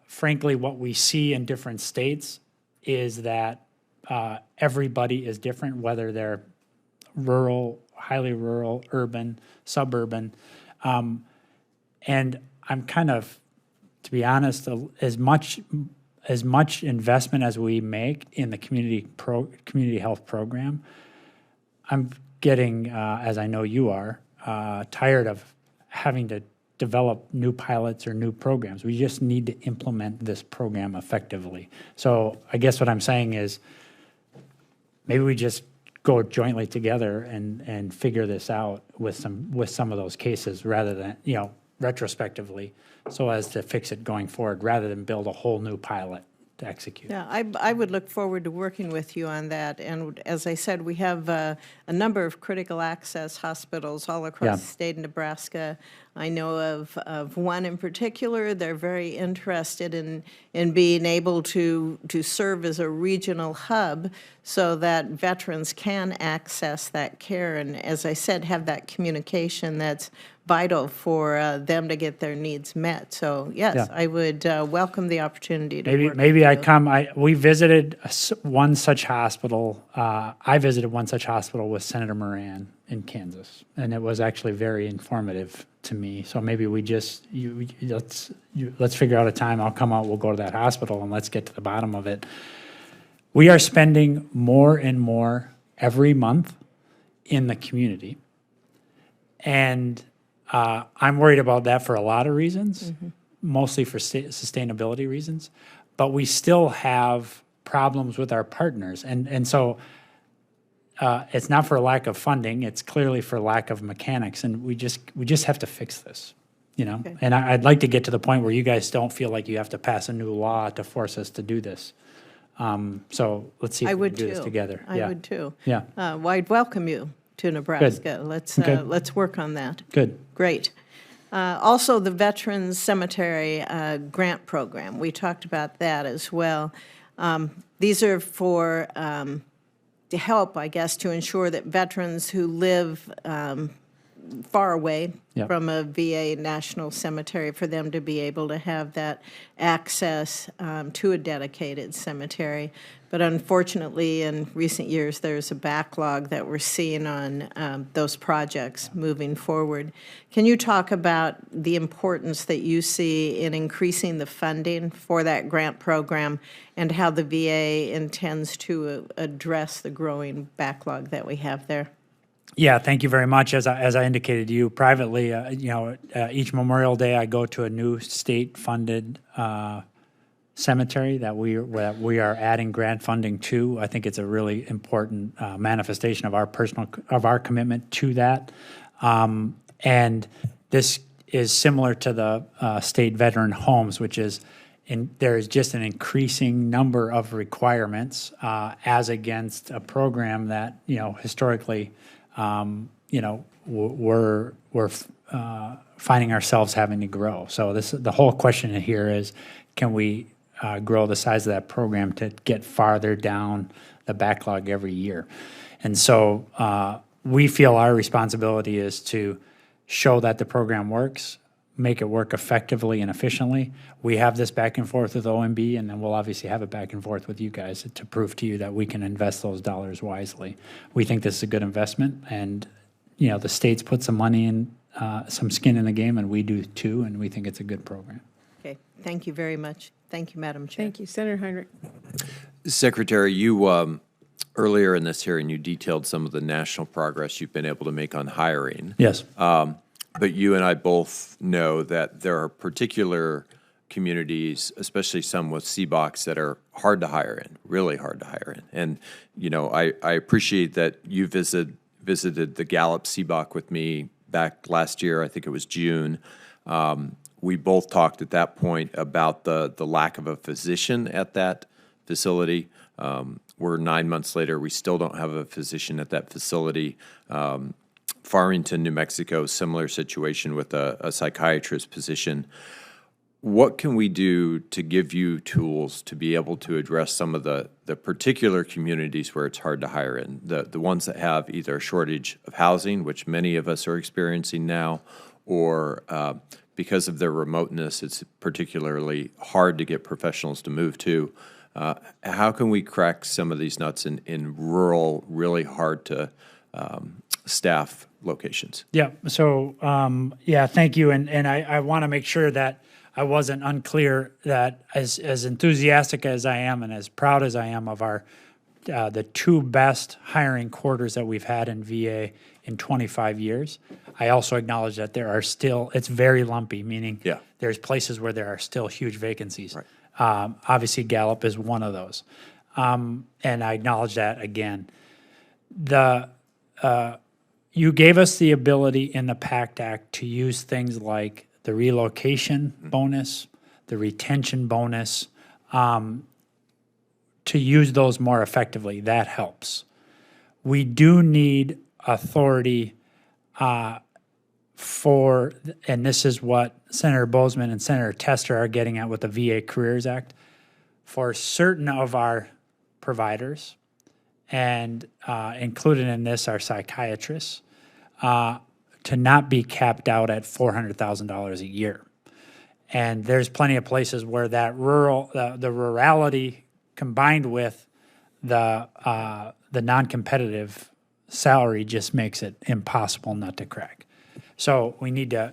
frankly, what we see in different states is that everybody is different, whether they're rural, highly rural, urban, suburban. And I'm kind of, to be honest, as much investment as we make in the community health program, I'm getting, as I know you are, tired of having to develop new pilots or new programs. We just need to implement this program effectively. So I guess what I'm saying is maybe we just go jointly together and figure this out with some of those cases rather than, retrospectively, so as to fix it going forward rather than build a whole new pilot to execute. Yeah, I would look forward to working with you on that. And as I said, we have a number of critical access hospitals all across the state of Nebraska. I know of one in particular. They're very interested in being able to serve as a regional hub so that veterans can access that care. And as I said, have that communication that's vital for them to get their needs met. So yes, I would welcome the opportunity to work Maybe with I you. come. We visited one such hospital. I visited one such hospital with Senator Moran in Kansas, and it was actually very informative to me. So maybe we just let's figure out a time. I'll come out. We'll go to that hospital and let's get to the bottom of it. We are spending more and more every month in the community, and I'm worried about that for a lot of reasons, mostly for sustainability reasons, but we still have problems with our partners. And so it's not for lack of funding, it's clearly for lack of mechanics, and we just have to fix this, Okay. And I'd like to get to the point where you guys don't feel like you have to pass a new law to force us to do this. So let's see if we can do this together. I would too. Yeah. Well, I'd welcome you to Nebraska. Let's work on that. Good. Great. Also, the Veterans Cemetery Grant Program. We talked about that as well. These are for to help, I guess, to ensure that veterans who live far away from a VA national cemetery, for them to be able to have that access to a dedicated cemetery. But unfortunately, in recent years, there's a backlog that we're seeing on those projects moving forward. Can you talk about the importance that you see in increasing the funding for that grant program and how the VA intends to address the growing backlog that we have there? Yeah, thank you very much. As I indicated to you privately, each Memorial Day I go to a new state-funded cemetery that we are adding grant funding to. I think it's a really important manifestation of our commitment to that. And this is similar to the state veteran homes, which is there is just an increasing number of requirements as against a program that historically. We're finding ourselves having to grow. So the whole question here is, can we grow the size of that program to get farther down the backlog every year? And so we feel our responsibility is to show that the program works, make it work effectively and efficiently. We have this back and forth with OMB, and then we'll obviously have it back and forth with you guys to prove to you that we can invest those dollars wisely. We think this is a good investment, and the state's put some money in, some skin in the game, and we do too, and we think it's a good program. Okay, thank you very much. Thank you, Madam Chair. Thank you. Senator Heinrich. Secretary, you earlier in this hearing, you detailed some of the national progress you've been able to make on hiring. Yes. But you and I both know that there are particular communities, especially some with CBOCs, that are hard to hire in, really hard to hire in. And, I appreciate that you visited the Gallup CBOC with me back last year. I think it was June. We both talked at that point about the lack of a physician at that facility. We're 9 months later. We still don't have a physician at that facility. Farmington, New Mexico, similar situation with a psychiatrist position. what can we do to give you tools to be able to address some of the particular communities where it's hard to hire in, the ones that have either a shortage of housing, which many of us are experiencing now, or because of their remoteness, it's particularly hard to get professionals to move to. How can we crack some of these nuts in rural, really hard to staff locations? Yeah. So, thank you. And I want to make sure that I wasn't unclear that as enthusiastic as I am and as proud as I am of our the two best hiring quarters that we've had in VA in 25 years, I also acknowledge that there are still, it's very lumpy, meaning there's places where there are still huge vacancies. Right. Obviously, Gallup is one of those. And I acknowledge that again. You gave us the ability in the PACT Act to use things like the relocation bonus, the retention bonus, to use those more effectively. That helps. We do need authority for, and this is what Senator Bozeman and Senator Tester are getting at with the VA Careers Act, for certain of our providers, and included in this are psychiatrists, to not be capped out at $400,000 a year. And there's plenty of places where that the rurality combined with the non-competitive salary just makes it impossible not to crack. So we need to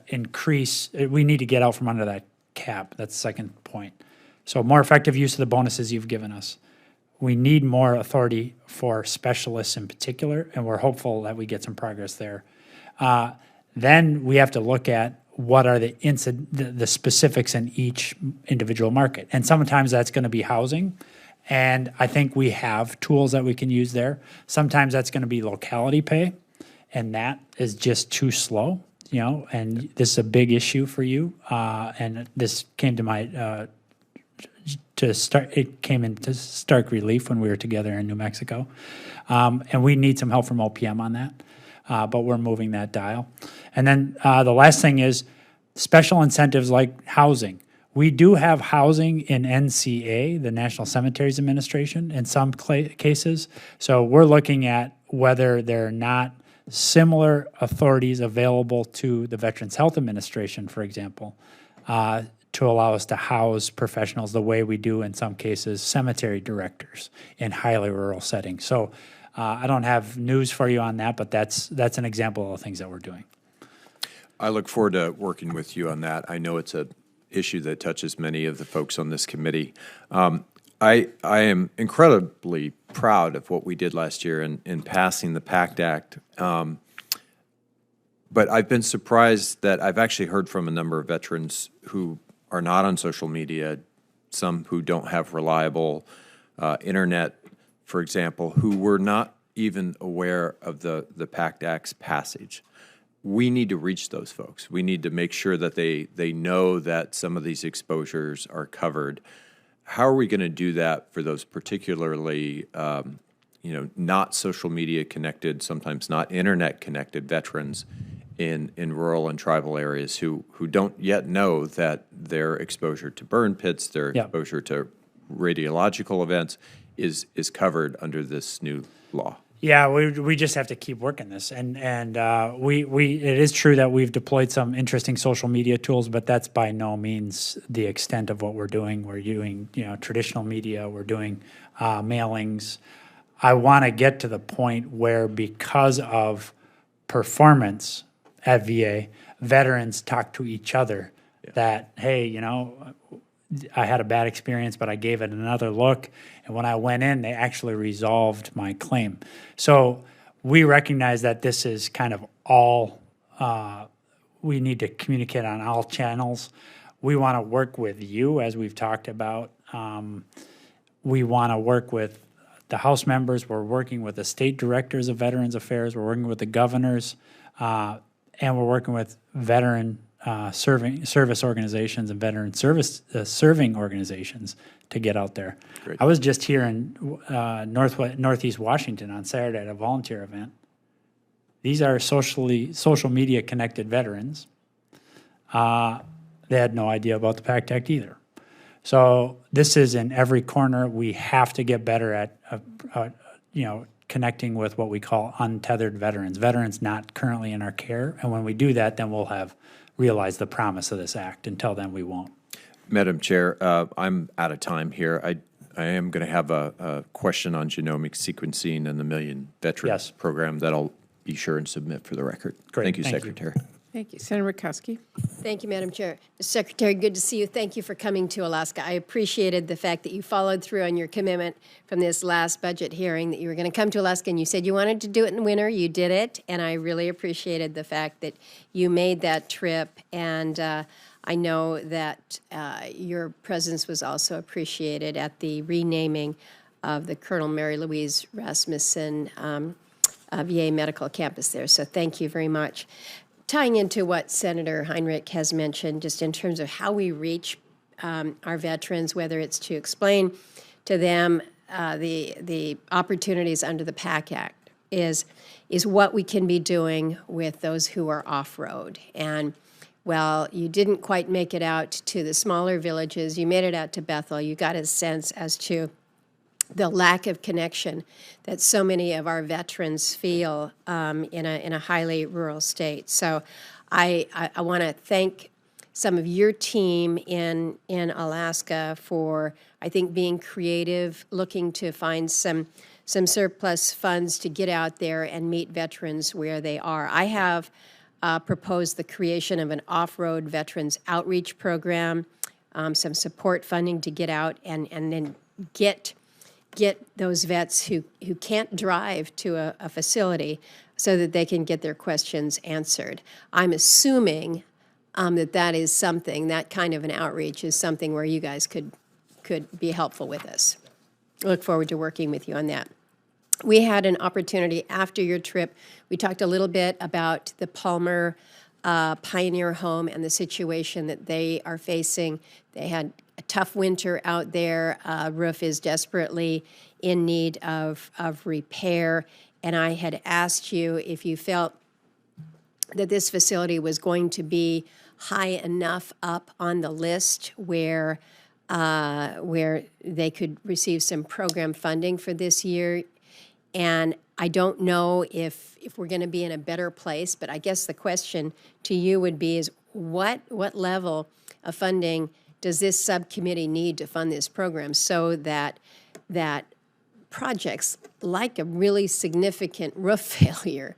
get out from under that cap. That's the second point. So more effective use of the bonuses you've given us. We need more authority for specialists in particular, and we're hopeful that we get some progress there. Then we have to look at what are the specifics in each individual market. And sometimes that's going to be housing, and I think we have tools that we can use there. Sometimes that's going to be locality pay, and that is just too slow, and this is a big issue for you. And this came to my it came into stark relief when we were together in New Mexico. And we need some help from OPM on that, but we're moving that dial. And then the last thing is special incentives like housing. We do have housing in NCA, the National Cemeteries Administration, in some cases. So we're looking at whether there are not similar authorities available to the Veterans Health Administration, for example, to allow us to house professionals the way we do in some cases cemetery directors in highly rural settings. So I don't have news for you on that, but that's an example of the things that we're doing. I look forward to working with you on that. I know it's an issue that touches many of the folks on this committee. I am incredibly proud of what we did last year in passing the PACT Act. But I've been surprised that I've actually heard from a number of veterans who are not on social media, some who don't have reliable internet, for example, who were not even aware of the PACT Act's passage. We need to reach those folks. We need to make sure that they know that some of these exposures are covered. How are we going to do that for those particularly, not social media connected, sometimes not internet connected veterans in rural and tribal areas who don't yet know that their exposure to burn pits, their exposure to radiological events is covered under this new law? Yeah, we just have to keep working this, and it is true that we've deployed some interesting social media tools, but that's by no means the extent of what we're doing. We're doing traditional media, we're doing mailings. I want to get to the point where, because of performance at VA, veterans talk to each other that, hey, I had a bad experience, but I gave it another look. And when I went in, they actually resolved my claim. So we recognize that this is kind of all, we need to communicate on all channels. We want to work with you, as we've talked about. We want to work with the House members. We're working with the state directors of Veterans Affairs. We're working with the governors. And we're working with veteran service organizations and veteran serving organizations to get out there. Great. I was just here in Northeast Washington on Saturday at a volunteer event. These are social media connected veterans, They had no idea about the PACT Act either. So this is in every corner. We have to get better at, connecting with what we call untethered veterans not currently in our care. And when we do that, then we'll have realized the promise of this act. Until then, we won't. Madam Chair, I'm out of time here. I am going to have a question on genomic sequencing and the Million Veterans Yes. program that I'll be sure and submit for the record. Great. Thank you, Thank you. Secretary. Thank you. Senator Rakowski. Thank you, Madam Chair. Mr. Secretary, good to see you. Thank you for coming to Alaska. I appreciated the fact that you followed through on your commitment from this last budget hearing that you were going to come to Alaska, and you said you wanted to do it in winter. You did it, and I really appreciated the fact that you made that trip. And I know that your presence was also appreciated at the renaming of the Colonel Mary Louise Rasmussen VA Medical Campus there. So thank you very much. Tying into what Senator Heinrich has mentioned, just in terms of how we reach our veterans, whether it's to explain to them the opportunities under the PAC Act, is what we can be doing with those who are off-road. And while you didn't quite make it out to the smaller villages, you made it out to Bethel, you got a sense as to the lack of connection that so many of our veterans feel in a highly rural state. So I want to thank some of your team in Alaska for, I think, being creative, looking to find some surplus funds to get out there and meet veterans where they are. I have proposed the creation of an off-road veterans outreach program, some support funding to get out and then get those vets who can't drive to a facility so that they can get their questions answered. I'm assuming that is something, that kind of an outreach is something where you guys could be helpful with us. I look forward to working with you on that. We had an opportunity after your trip. We talked a little bit about the Palmer Pioneer Home and the situation that they are facing. They had a tough winter out there. Roof is desperately in need of repair. And I had asked you if you felt that this facility was going to be high enough up on the list where they could receive some program funding for this year. And I don't know if we're going to be in a better place, but I guess the question to you would be is what level of funding does this subcommittee need to fund this program so that projects like a really significant roof failure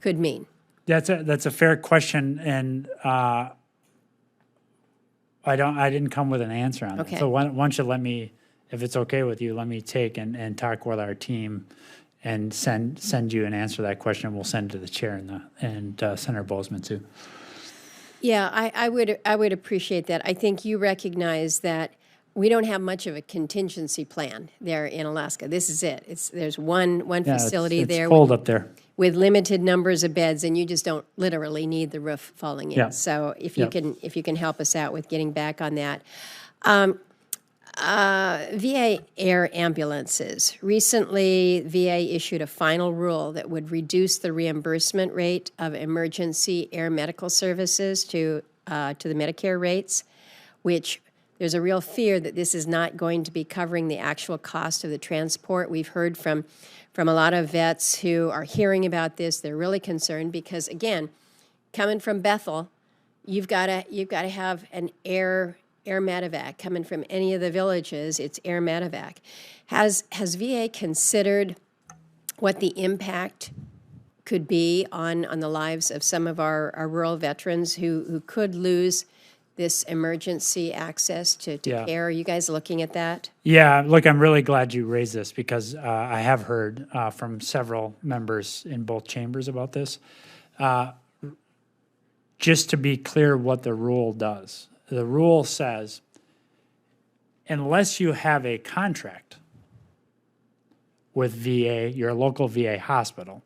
could mean? That's a fair question, and I didn't come with an answer on Okay. it. So why don't you let me, if it's okay with you, let me take and talk with our team and send you an answer to that question. We'll send it to the chair and Senator Bozeman too. Yeah, I would appreciate that. I think you recognize that we don't have much of a contingency plan there in Alaska. This is it. There's one facility it's there cold up there. with limited numbers of beds, and you just don't literally need the roof falling in. Yeah. So if you can help us out with getting back on that. VA air ambulances. Recently, VA issued a final rule that would reduce the reimbursement rate of emergency air medical services to the Medicare rates, which there's a real fear that this is not going to be covering the actual cost of the transport. We've heard from a lot of vets who are hearing about this. They're really concerned because, again, coming from Bethel, you've got to have an air medevac. Coming from any of the villages, it's air medevac. Has VA considered what the impact could be on the lives of some of our rural veterans who could lose this emergency access to care? Are you guys looking at that? Yeah, look, I'm really glad you raised this because I have heard from several members in both chambers about this. Just to be clear what the rule does. The rule says, unless you have a contract with VA, your local VA hospital,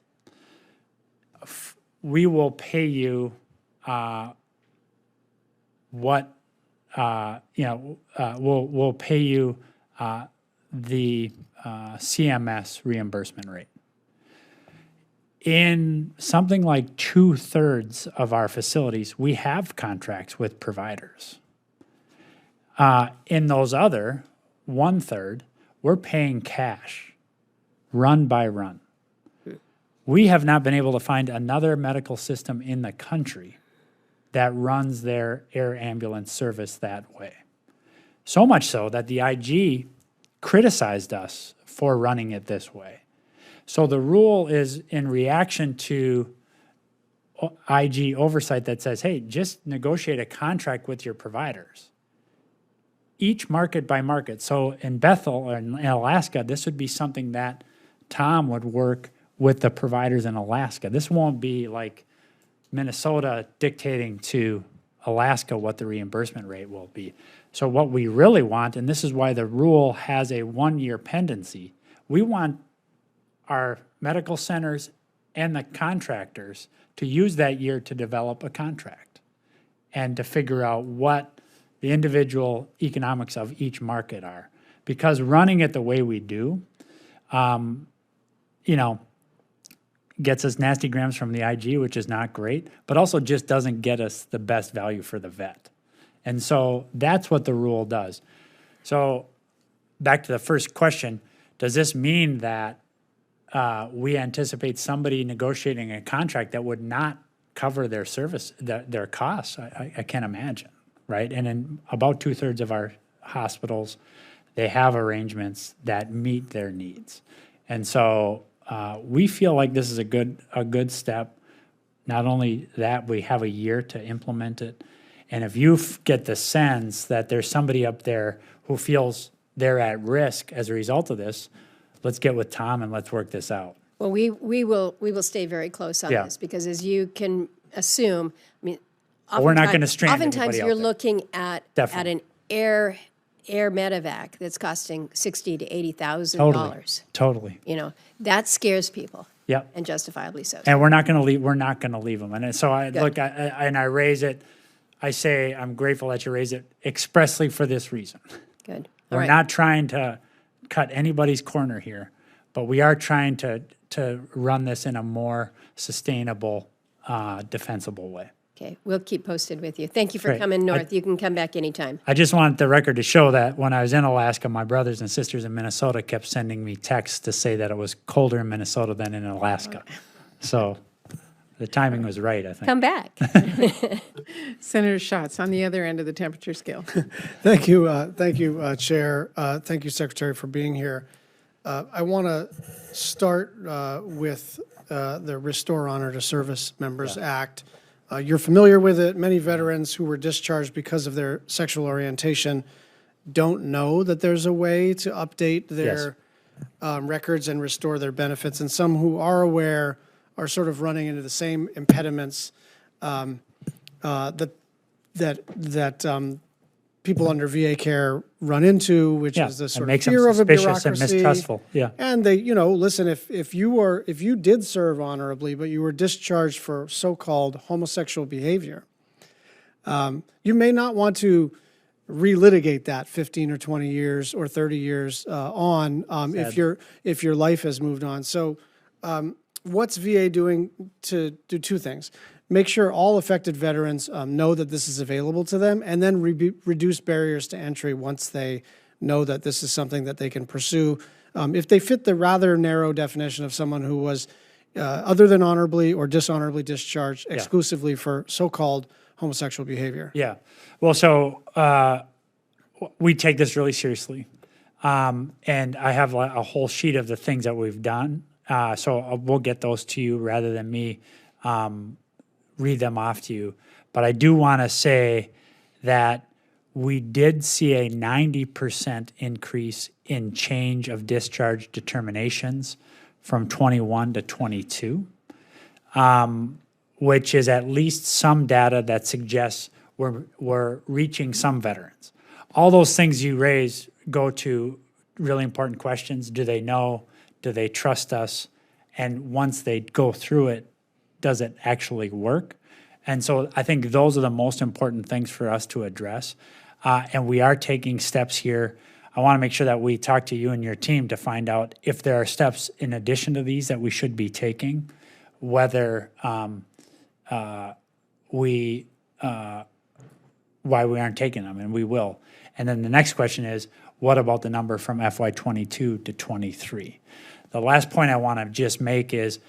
we will pay you we'll pay you the CMS reimbursement rate. In something like 2/3 of our facilities, we have contracts with providers. In those other 1/3, we're paying cash, run by run. We have not been able to find another medical system in the country that runs their air ambulance service that way. So much so that the IG criticized us for running it this way. So the rule is in reaction to IG oversight that says, hey, just negotiate a contract with your providers. Each market by market. So in Bethel or in Alaska, this would be something that Tom would work with the providers in Alaska. This won't be like Minnesota dictating to Alaska what the reimbursement rate will be. So what we really want, and this is why the rule has a 1-year pendency, we want our medical centers and the contractors to use that year to develop a contract and to figure out what the individual economics of each market are. Because running it the way we do, gets us nasty grams from the IG, which is not great, but also just doesn't get us the best value for the vet. And so that's what the rule does. So back to the first question, does this mean that we anticipate somebody negotiating a contract that would not cover their service, their costs? I can't imagine, right? And in about 2/3 of our hospitals, they have arrangements that meet their needs. And so we feel like this is a good step. Not only that, we have a year to implement it. And if you get the sense that there's somebody up there who feels they're at risk as a result of this, let's get with Tom and let's work this out. Well, we will stay very close on Yeah. this because as you can assume, I mean, We're not gonna strand oftentimes anybody out you're there. looking at Definitely. an air medevac that's costing $60,000 to $80,000. Totally. That scares people. Yep. And justifiably so. And we're not going to leave them. And so I Good. look, I raise it. I say I'm grateful that you raise it expressly for this reason. Good. All We're right. not trying to cut anybody's corner here, but we are trying to run this in a more sustainable, defensible way. Okay, we'll keep posted with you. Thank you for Great. coming north. You can come back anytime. I just want the record to show that when I was in Alaska, my brothers and sisters in Minnesota kept sending me texts to say that it was colder in Minnesota than in Alaska. So the timing was right, I think. Come back. Senator Schatz, on the other end of the temperature scale. Thank you, Chair. Thank you, Secretary, for being here. I want to start with the Restore Honor to Service Members Act. You're familiar with it. Many veterans who were discharged because of their sexual orientation don't know that there's a way to update their records and restore their benefits. And some who are aware are sort of running into the same impediments that people under VA care run into, which Yeah, is the it sort of makes them fear of a suspicious and bureaucracy. mistrustful. Yeah. And they, listen, if you did serve honorably, but you were discharged for so-called homosexual behavior, you may not want to relitigate that 15 or 20 years or 30 years if your life has moved on. So what's VA doing to do two things? Make sure all affected veterans know that this is available to them, and then reduce barriers to entry once they know that this is something that they can pursue. If they fit the rather narrow definition of someone who was other than honorably or dishonorably discharged exclusively for so-called homosexual behavior. Yeah. Well, so we take this really seriously. And I have a whole sheet of the things that we've done. So we'll get those to you rather than me read them off to you. But I do want to say that we did see a 90% increase in change of discharge determinations from 21 to 22, which is at least some data that suggests we're reaching some veterans. All those things you raise go to really important questions. Do they know? Do they trust us? And once they go through it, does it actually work? And so I think those are the most important things for us to address. And we are taking steps here. I want to make sure that we talk to you and your team to find out if there are steps in addition to these that we should be taking, whether why we aren't taking them, and we will. And then the next question is, what about the number from FY '22 to '23? The last point I want to just make is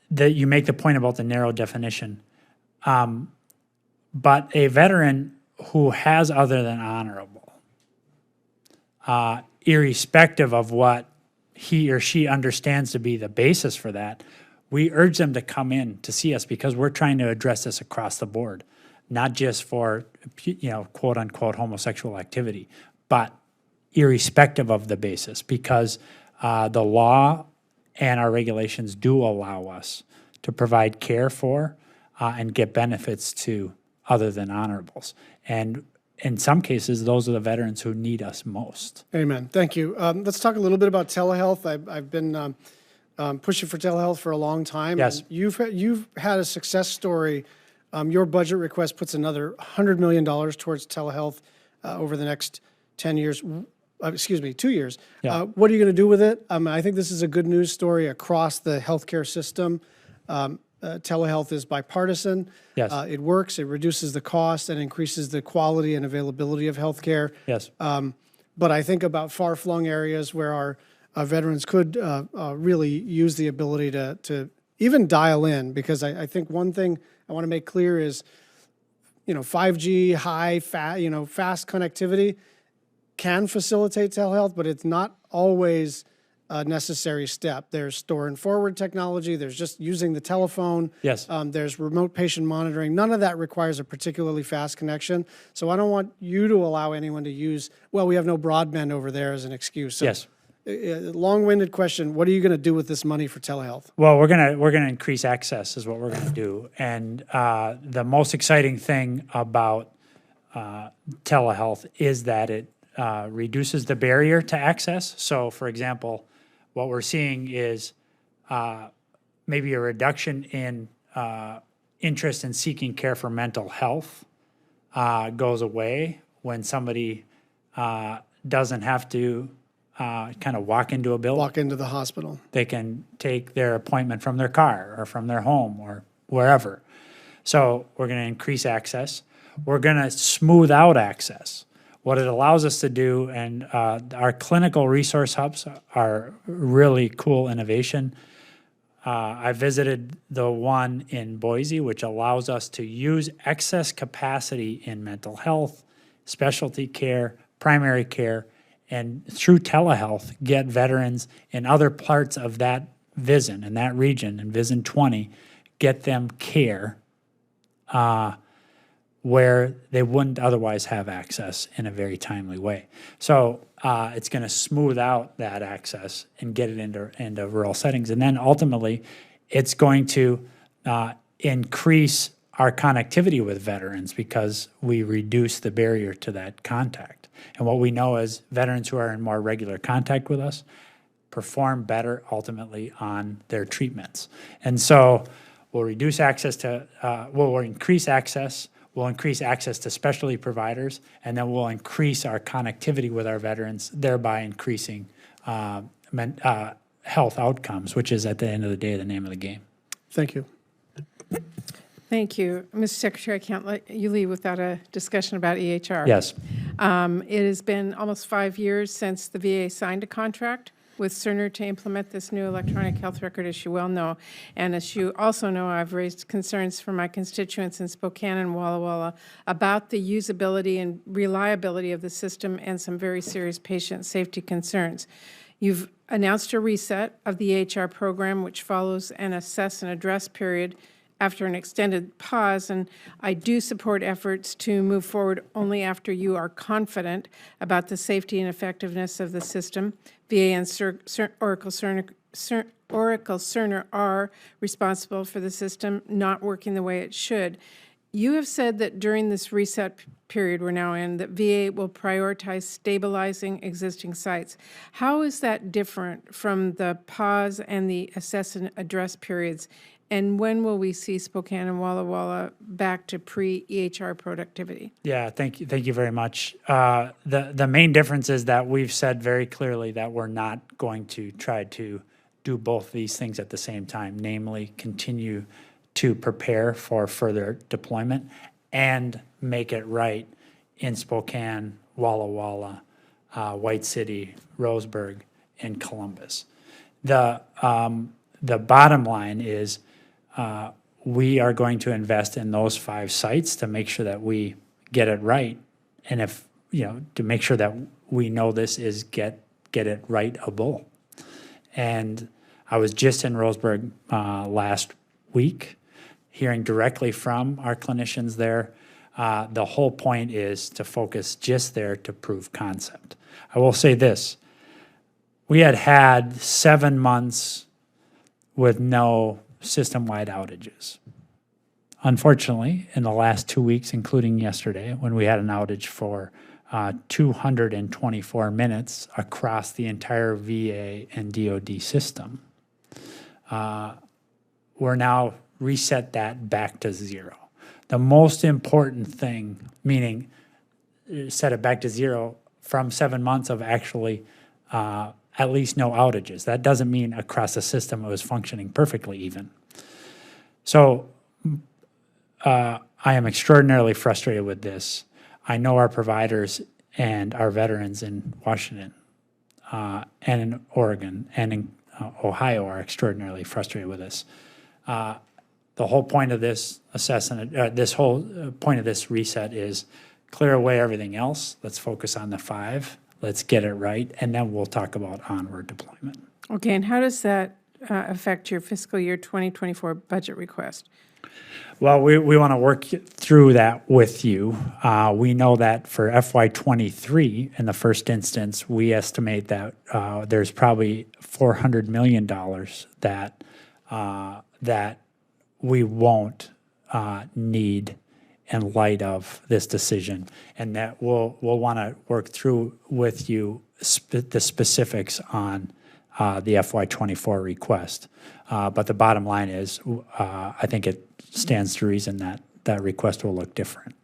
that you make the point about the narrow definition. But a veteran who has other than honorable, irrespective of what he or she understands to be the basis for that, we urge them to come in to see us because we're trying to address this across the board, not just for, quote unquote, homosexual activity, but irrespective of the basis, because the law and our regulations do allow us to provide care for and get benefits to other than honorables. And in some cases, those are the veterans who need us most. Amen. Thank you. Let's talk a little bit about telehealth. I've been pushing for telehealth for a long time. Yes. And you've had a success story. Your budget request puts another $100 million towards telehealth over the next 10 years. 2 years. Yeah. What are you going to do with it? I think this is a good news story across the healthcare system. Telehealth is bipartisan. Yes. It works. It reduces the cost and increases the quality and availability of healthcare. Yes. But I think about far-flung areas where our veterans could really use the ability to even dial in, because I think one thing I want to make clear is, 5G, fast connectivity can facilitate telehealth, but it's not always a necessary step. There's store and forward technology. There's just using the telephone. Yes. There's remote patient monitoring. None of that requires a particularly fast connection. So I don't want you to allow anyone to use, well, we have no broadband over there as an excuse. So, Yes. Long-winded question. What are you going to do with this money for telehealth? Well, we're gonna increase access is what we're gonna do. And the most exciting thing about telehealth is that it reduces the barrier to access. So, for example, what we're seeing is maybe a reduction in interest in seeking care for mental health goes away when somebody doesn't have to kind of walk into a building. Walk into the hospital. They can take their appointment from their car or from their home or wherever. So we're going to increase access. We're going to smooth out access. What it allows us to do, and our clinical resource hubs are really cool innovation. I visited the one in Boise, which allows us to use excess capacity in mental health, specialty care, primary care, and through telehealth, get veterans in other parts of that VISN, in that region, in VISN 20, get them care where they wouldn't otherwise have access in a very timely way. So it's going to smooth out that access and get it into rural settings. And then ultimately, it's going to increase our connectivity with veterans because we reduce the barrier to that contact. And what we know is veterans who are in more regular contact with us perform better ultimately on their treatments. And so we'll reduce access to, we'll increase access to specialty providers, and then we'll increase our connectivity with our veterans, thereby increasing health outcomes, which is at the end of the day the name of the game. Thank you. Thank you. Mr. Secretary, I can't let you leave without a discussion about EHR. Yes. It has been almost 5 years since the VA signed a contract with Cerner to implement this new electronic health record, as you well know. And as you also know, I've raised concerns from my constituents in Spokane and Walla Walla about the usability and reliability of the system and some very serious patient safety concerns. You've announced a reset of the EHR program, which follows an assess and address period after an extended pause, and I do support efforts to move forward only after you are confident about the safety and effectiveness of the system. VA and Oracle Cerner are responsible for the system not working the way it should. You have said that during this reset period we're now in, that VA will prioritize stabilizing existing sites. How is that different from the pause and the assess and address periods? And when will we see Spokane and Walla Walla back to pre-EHR productivity? Yeah, thank you very much. The main difference is that we've said very clearly that we're not going to try to do both these things at the same time, namely continue to prepare for further deployment and make it right in Spokane, Walla Walla, White City, Roseburg, and Columbus. The bottom line is we are going to invest in those 5 sites to make sure that we get it right. And if, to make sure that we know this is get it right-able. And I was just in Roseburg last week, hearing directly from our clinicians there. The whole point is to focus just there to prove concept. I will say this. We had 7 months with no system-wide outages. Unfortunately, in the last 2 weeks, including yesterday, when we had an outage for 224 minutes across the entire VA and DoD system, we're now reset that back to 0. The most important thing, meaning set it back to 0 from 7 months of actually at least no outages. That doesn't mean across the system it was functioning perfectly even. So I am extraordinarily frustrated with this. I know our providers and our veterans in Washington and in Oregon and in Ohio are extraordinarily frustrated with this. The whole point of this assessment, this whole point of this reset is clear away everything else. Let's focus on the 5. Let's get it right, and then we'll talk about onward deployment. Okay, and how does that affect your fiscal year 2024 budget request? Well, we want to work through that with you. We know that for FY23, in the first instance, we estimate that there's probably $400 million that we won't need in light of this decision, and that we'll want to work through with you the specifics on the FY24 request. But the bottom line is, I think it stands to reason that that request will look different.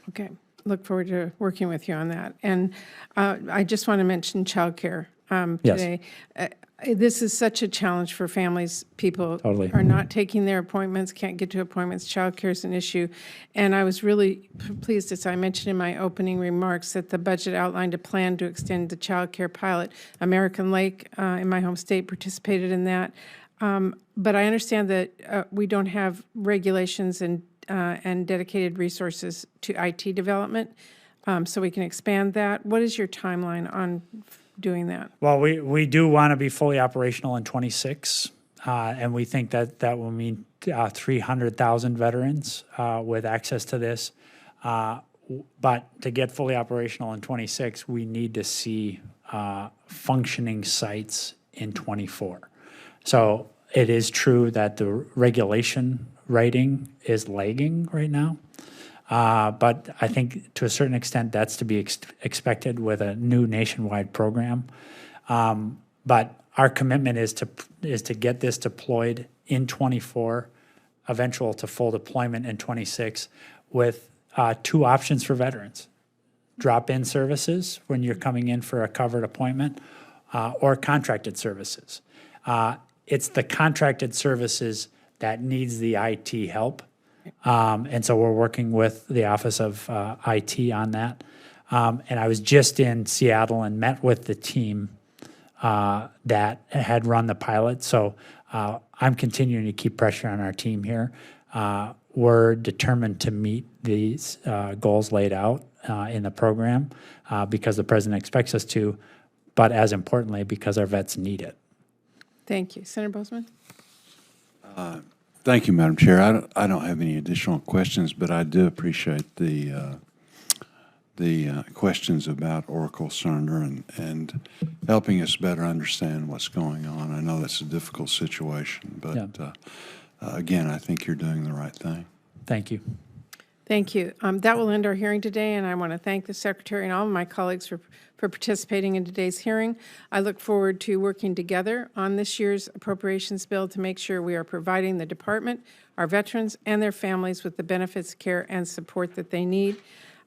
Okay, look forward to working with you on that. And I just want to mention childcare today. This is such a challenge for families. People Totally. are not taking their appointments, can't get to appointments. Childcare is an issue. And I was really pleased, as I mentioned in my opening remarks, that the budget outlined a plan to extend the childcare pilot. American Lake in my home state participated in that. But I understand that we don't have regulations and dedicated resources to IT development, so we can expand that. What is your timeline on doing that? Well, we do want to be fully operational in 26, and we think that that will mean 300,000 veterans with access to this. But to get fully operational in 26, we need to see functioning sites in 24. So it is true that the regulation writing is lagging right now. But I think to a certain extent that's to be expected with a new nationwide program. But our commitment is to get this deployed in 24, eventual to full deployment in 26, with 2 options for veterans: drop-in services when you're coming in for a covered appointment, or contracted services. It's the contracted services that needs the IT help. And so we're working with the Office of IT on that. And I was just in Seattle and met with the team that had run the pilot. So I'm continuing to keep pressure on our team here. We're determined to meet these goals laid out in the program because the president expects us to, but as importantly, because our vets need it. Thank you. Senator Bozeman? Thank you, Madam Chair. I don't have any additional questions, but I do appreciate the questions about Oracle Cerner and helping us better understand what's going on. I know that's a difficult situation, but again, I think you're doing the right thing. Thank you. Thank you. That will end our hearing today, and I want to thank the Secretary and all of my colleagues for participating in today's hearing. I look forward to working together on this year's appropriations bill to make sure we are providing the department, our veterans, and their families with the benefits, care, and support that they need.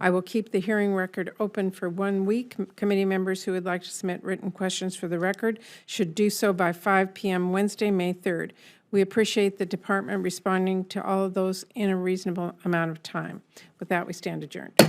I will keep the hearing record open for 1 week. Committee members who would like to submit written questions for the record should do so by 5 p.m. Wednesday, May 3rd. We appreciate the department responding to all of those in a reasonable amount of time. With that, we stand adjourned.